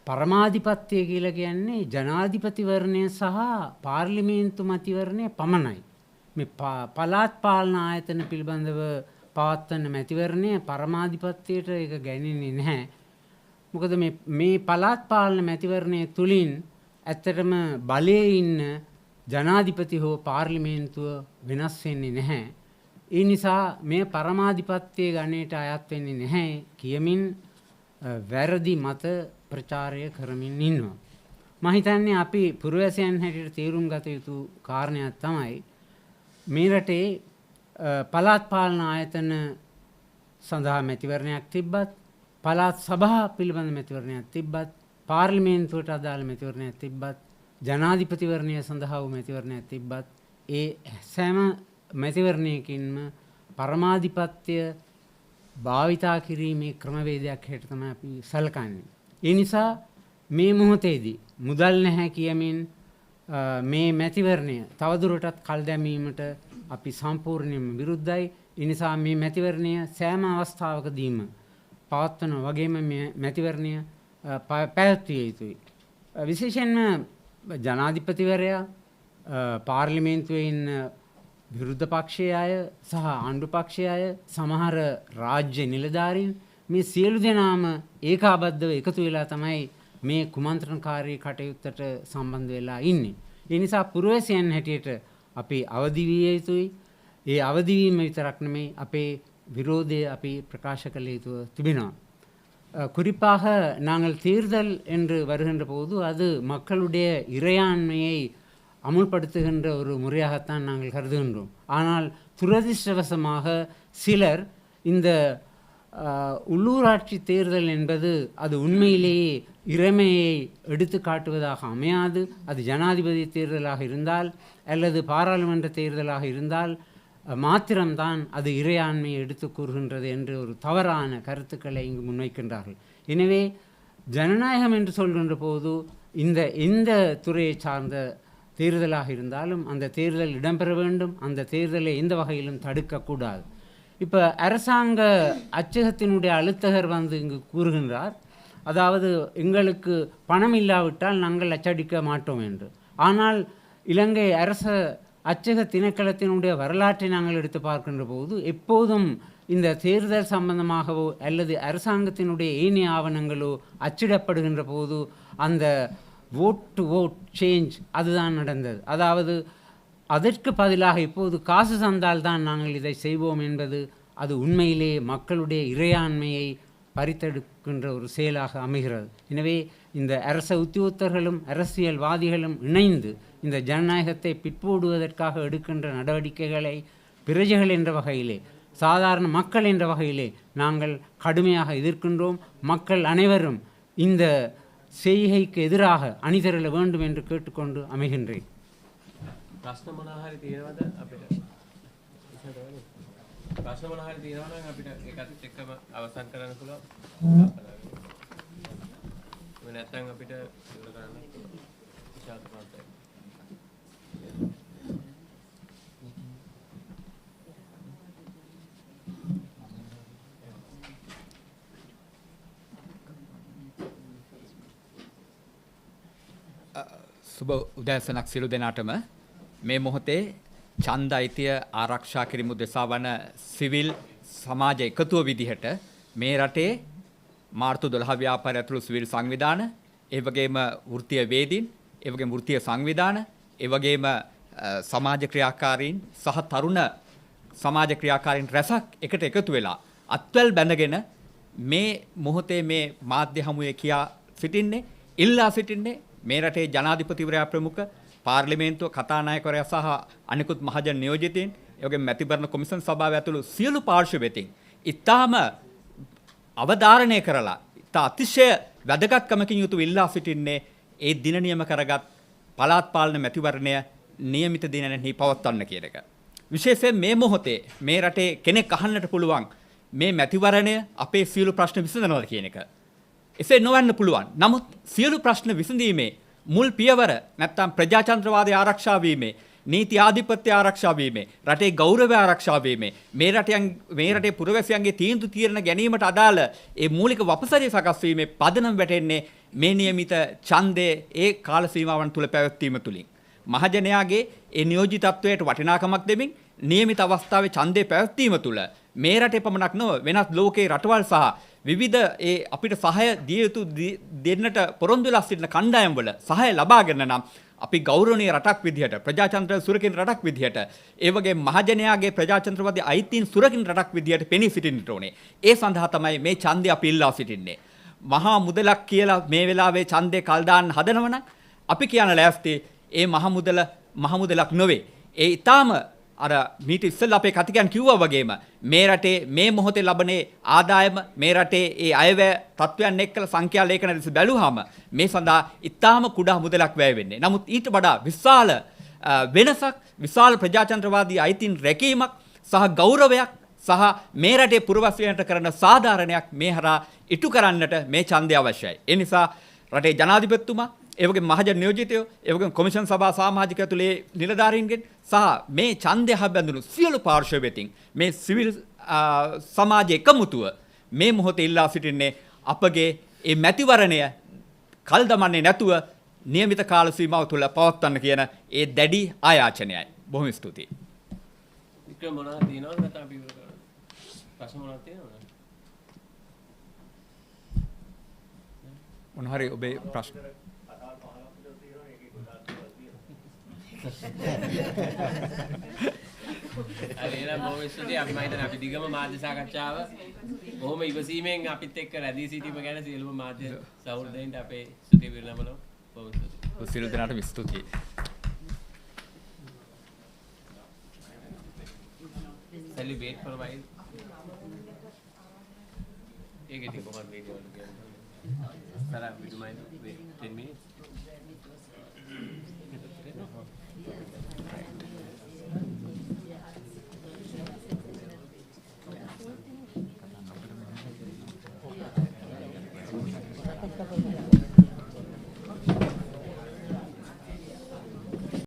පරමාධිපත්‍ය කියලා කියන්නේ ජනාධිපතිවරණය සහ පාර්ලිමේන්තු මැතිවරණය පමණයි. මේ පළාත් පාලන ආයතන පිළිබඳව පවත්වන මැතිවරණය පරමාධිපත්‍යයට ඒක ගැනෙන්නේ නැහැ. මොකද මේ පළාත් පාලන මැතිවරණය තුලින් ඇත්තටම බලයේ ඉන්න ජනාධිපති හෝ පාර්ලිමේන්තුව වෙනස් වෙන්නේ නැහැ. ඒ නිසා මේ පරමාධිපත්‍ය ගණයට අයත් වෙන්නේ නැහැ කියමින් වැරදි මත ප්‍රචාරය කරමින් ඉන්නවා. මම හිතන්නේ අපි පුරවැසියන් හැටියට තේරුම් ගත යුතු කාරණයක් තමයි මේ රටේ පළාත් පාලන ආයතන සඳහා මැතිවරණයක් තිබ්බත් පළාත් සභා පිළිබඳ මැතිවරණයක් තිබ්බත් පාර්ලිමේන්තුවට අදාළ මැතිවරණයක් තිබ්බත් ජනාධිපතිවරණය සඳහා වූ මැතිවරණයක් තිබ්බත් ඒ සෑම මැතිවරණයකින්ම පරමාධිපත්‍ය භාවිතා කිරීමේ ක්‍රමවේදයක් හැටියට තමයි අපි සැලකන්නේ. ඒ නිසා මේ මොහොතේදී මුදල් නැහැ කියමින් මේ මැතිවරණය තවදුරටත් කල් දැමීමට අපි සම්පූර්ණයෙන්ම විරුද්ධයි. ඒ නිසා මේ මැතිවරණය සෑම අවස්ථාවකදීම පවත්වන වගේම මේ මැතිවරණය පැවැත්විය යුතුයි. විශේෂයෙන්ම ජනාධිපතිවරයා පාර්ලිමේන්තුවේ ඉන්න විරුද්ධ පක්ෂයේ අය සහ ආණ්ඩු පක්ෂයේ අය සමහර රාජ්‍ය නිලධාරීන් මේ සියලු දෙනාම ඒකාබද්ධව එකතු වෙලා තමයි මේ කුමන්ත්‍රණකාරී කටයුත්තට සම්බන්ධ වෙලා ඉන්නේ. ඒ නිසා පුරවැසියන් හැටියට අපි අවදි විය යුතුයි. ඒ අවදි වීම විතරක් නෙමෙයි අපේ விரோதே අපි பிரகாஷ කළ යුතු තිබෙනවා. குறிப்பாக நாங்கள் தேர்தல் என்று வருகின்ற போது அது மக்களுடைய இறையாண்மையை அமுல்படுத்துகின்ற ஒரு முறையாகத்தான் நாங்கள் கருதுகின்றோம். ஆனால் துரதிர்ஷ்டவசமாக சிலர் இந்த உள்ளூராட்சி தேர்தல் என்பது அது உண்மையிலேயே இறைமையை எடுத்து காட்டுவதாக அமையாது. அது ஜனாதிபதி தேர்தலாக இருந்தால் அல்லது பாராளுமன்ற தேர்தலாக இருந்தால் மாத்திரம்தான் அது இறையாண்மையை எடுத்து கூறுகின்றது என்று ஒரு தவறான கருத்துக்களை இங்கு முன்வைக்கின்றார்கள். எனவே ஜனநாயகம் என்று சொல்கின்ற போது இந்த துறையை சார்ந்த தேர்தலாக இருந்தாலும் அந்த தேர்தல் இடம்பெற வேண்டும், அந்த தேர்தலை எந்த வகையிலும் தடுக்கக்கூடாது. இப்போ அரசாங்க அச்சகத்தினுடைய அலுத்தகர் வந்து இங்கு கூறுகின்றார், அதாவது எங்களுக்கு பணம் இல்லாவிட்டால் நாங்கள் அச்சடிக்க மாட்டோம் என்று. ஆனால் இலங்கை அரச அச்சக திணைக்களத்தினுடைய வரலாற்றை நாங்கள் எடுத்து பார்க்கின்ற போது எப்போதும் இந்த தேர்தல் சம்பந்தமாகவோ அல்லது அரசாங்கத்தினுடைய ஏனைய ஆவணங்களோ அச்சிடப்படுகின்ற போது அந்த vote to vote சேஞ்ச் அதுதான் நடந்தது. அதாவது அதற்கு பதிலாக இப்போது காசு தந்தால்தான் நாங்கள் இதை செய்வோம் என்பது அது உண்மையிலே மக்களுடைய இறையாண்மையை பறித்தெடுக்கின்ற ஒரு செயலாக அமைகிறது. எனவே இந்த அரச உத்தியோகத்தர்களும் அரசியல்வாதிகளும் இணைந்து இந்த ஜனநாயகத்தை பிற்போடுவதற்காக எடுக்கின்ற நடவடிக்கைகளை பிரஜைகள் என்ற வகையிலே, சாதாரண மக்கள் என்ற வகையிலே நாங்கள் கடுமையாக எதிர்க்கின்றோம். மக்கள் அனைவரும் இந்த செய்கைக்கு எதிராக அணிதிரள வேண்டும் என்று கேட்டுக்கொண்டு அமைகின்றேன். ප්‍රශ්න මොනවාහරි තියෙනවද අපිට? ප්‍රශ්න මොනවාහරි තියෙනවා නම් අපිට ඒකත් එක්කම අවසන් කරන්න පුළුවන්. මේ නැත්නම් අපිට ඉවර කරන්න පුළුවන්. විශාල ප්‍රශ්නයක්. සුබ උදෑසනක් සියලු දෙනාටම. මේ මොහොතේ ඡන්ද අයිතිය ආරක්ෂා කිරීම උදෙසා වන සිවිල් සමාජ එකතුව විදිහට මේ රටේ මාර්තු 12 ව්‍යාපාරය ඇතුළු සිවිල් සංවිධාන, ඒ වගේම වෘත්තීය වේදීන්, ඒ වගේම වෘත්තීය සංවිධාන, ඒ වගේම සමාජ ක්‍රියාකාරීන් සහ තරුණ සමාජ ක්‍රියාකාරීන් රැසක් එකට එකතු වෙලා අත්වැල් බැඳගෙන මේ මොහොතේ මේ මාධ්‍ය හමුවේ කියා සිටින්නේ, ඉල්ලා සිටින්නේ මේ රටේ ජනාධිපතිවරයා ප්‍රමුඛ පාර්ලිමේන්තුව කතානායකවරයා සහ අනිකුත් මහජන නියෝජිතයින්, ඒ වගේම මැතිවරණ කොමිෂන් සභාව ඇතුළු සියලු පාර්ශ්ව වෙතින් ඉතාම අවධාරණය කරලා ඉතා අතිශය වැදගත්කමකින් යුතුව ඉල්ලා සිටින්නේ ඒ දින නියම කරගත් පළාත් පාලන මැතිවරණය නියමිත දිනෙහි පවත්වන්න කියන එක. විශේෂයෙන් මේ මොහොතේ මේ රටේ කෙනෙක් අහන්නට පුළුවන් මේ මැතිවරණය අපේ සියලු ප්‍රශ්න විසඳනවාද කියන එක. එසේ නොවන්න පුළුවන්. නමුත් සියලු ප්‍රශ්න විසඳීමේ මුල් පියවර නැත්නම් ප්‍රජාතන්ත්‍රවාදය ආරක්ෂා වීමේ, නීති ආධිපත්‍ය ආරක්ෂා වීමේ, රටේ ගෞරවය ආරක්ෂා වීමේ, මේ රටේ පුරවැසියන්ගේ තීන්දුව తీරන ගැනීමට අදාළ ඒ මූලික වපසරිය සකස් වීමේ පදනම වැටෙන්නේ මේ නියමිත ඡන්දයේ ඒ කාල සීමාවන් තුල පැවැත්වීම තුලින්. මහජනයාගේ ඒ නියෝජිතත්වයට වටිනාකමක් දෙමින් නියමිත අවස්ථාවේ ඡන්දේ පැවැත්වීම තුල මේ රටේ පමණක් නොව වෙනත් ලෝකේ රටවල් සහ විවිධ ඒ අපිට සහාය දිය යුතු දෙන්නට පොරොන්දු වෙලා සිටින කණ්ඩායම් වල සහාය ලබාගෙන නම් අපි ගෞරවනීය රටක් විදිහට, ප්‍රජාතන්ත්‍රය සුරකින්න රටක් විදිහට, ඒ වගේ මහජනයාගේ ප්‍රජාතන්ත්‍රවාදී අයිතීන් සුරකින්න රටක් විදිහට පෙනී සිටින්නට ඕනේ. ඒ සඳහා තමයි මේ ඡන්දය අපි ඉල්ලා සිටින්නේ. මහා මුදලක් කියලා මේ වෙලාවේ ඡන්දේ කල් දාන්න හදනවනම් අපි කියන ලෑස්ති ඒ මහා මුදලක් නොවේ. ඒ ඊටාම අර මීට ඉස්සෙල්ලා අපේ කතිකයන් කිව්වා වගේම මේ රටේ මේ මොහොතේ ලබනේ ආදායම, මේ රටේ ඒ අයවැය තත්වයන් එක්කලා සංඛ්‍යා ලේඛන දෙස බැලුවාම මේ සඳහා ඉතාම කුඩා මුදලක් වැය වෙන්නේ. නමුත් ඊට වඩා විශාල වෙනසක්, විශාල ප්‍රජාතන්ත්‍රවාදී අයිතීන් රැකීමක් සහ ගෞරවයක් සහ මේ රටේ පුරවැසියන්ට කරන සාධාරණයක් මේ හරහා ඉටු කරන්නට මේ ඡන්දය අවශ්‍යයි. ඒ නිසා රටේ ජනාධිපතිතුමා, ඒ වගේම මහජන නියෝජිතයෝ, ඒ වගේම කොමිෂන් සභා සමාජිකයෝ තුලේ නිලධාරීන්ගෙන් සහ මේ ඡන්දය හබඳුණු සියලු පාර්ශ්ව වෙතින් මේ සිවිල් සමාජ එකමුතුව මේ මොහොතේ ඉල්ලා සිටින්නේ අපගේ මේ මැතිවරණය කල් දමන්නේ නැතුව නියමිත කාල සීමාව තුල පවත්වන්න කියන ඒ දැඩි ආයාචනයයි. බොහොම ස්තුතියි. වික්‍රම මොනවද තියෙනවද නැත්නම් අපි ඉවර කරමු? ප්‍රශ්න මොනවද තියෙනවද? මොන හරි ඔබේ ප්‍රශ්න අරේලා බොහොම ස්තුතියි. අපි මම හිතන්නේ අපි දිගම මාධ්‍ය සාකච්ඡාව බොහොම ඉවසීමෙන් අපිත් එක්ක රැඳී සිටීම ගැන සියලුම මාධ්‍ය සහෘදයින්ට අපේ ස්තුතිය විරලමනවා. බොහොම ස්තුතියි. සියලු දෙනාටම ස්තුතියි. Shall we wait for a while? ඒක ඉතින් කොහොමද වීඩියෝ එක කියන්නේ? Sir, would you mind wait 10 minutes?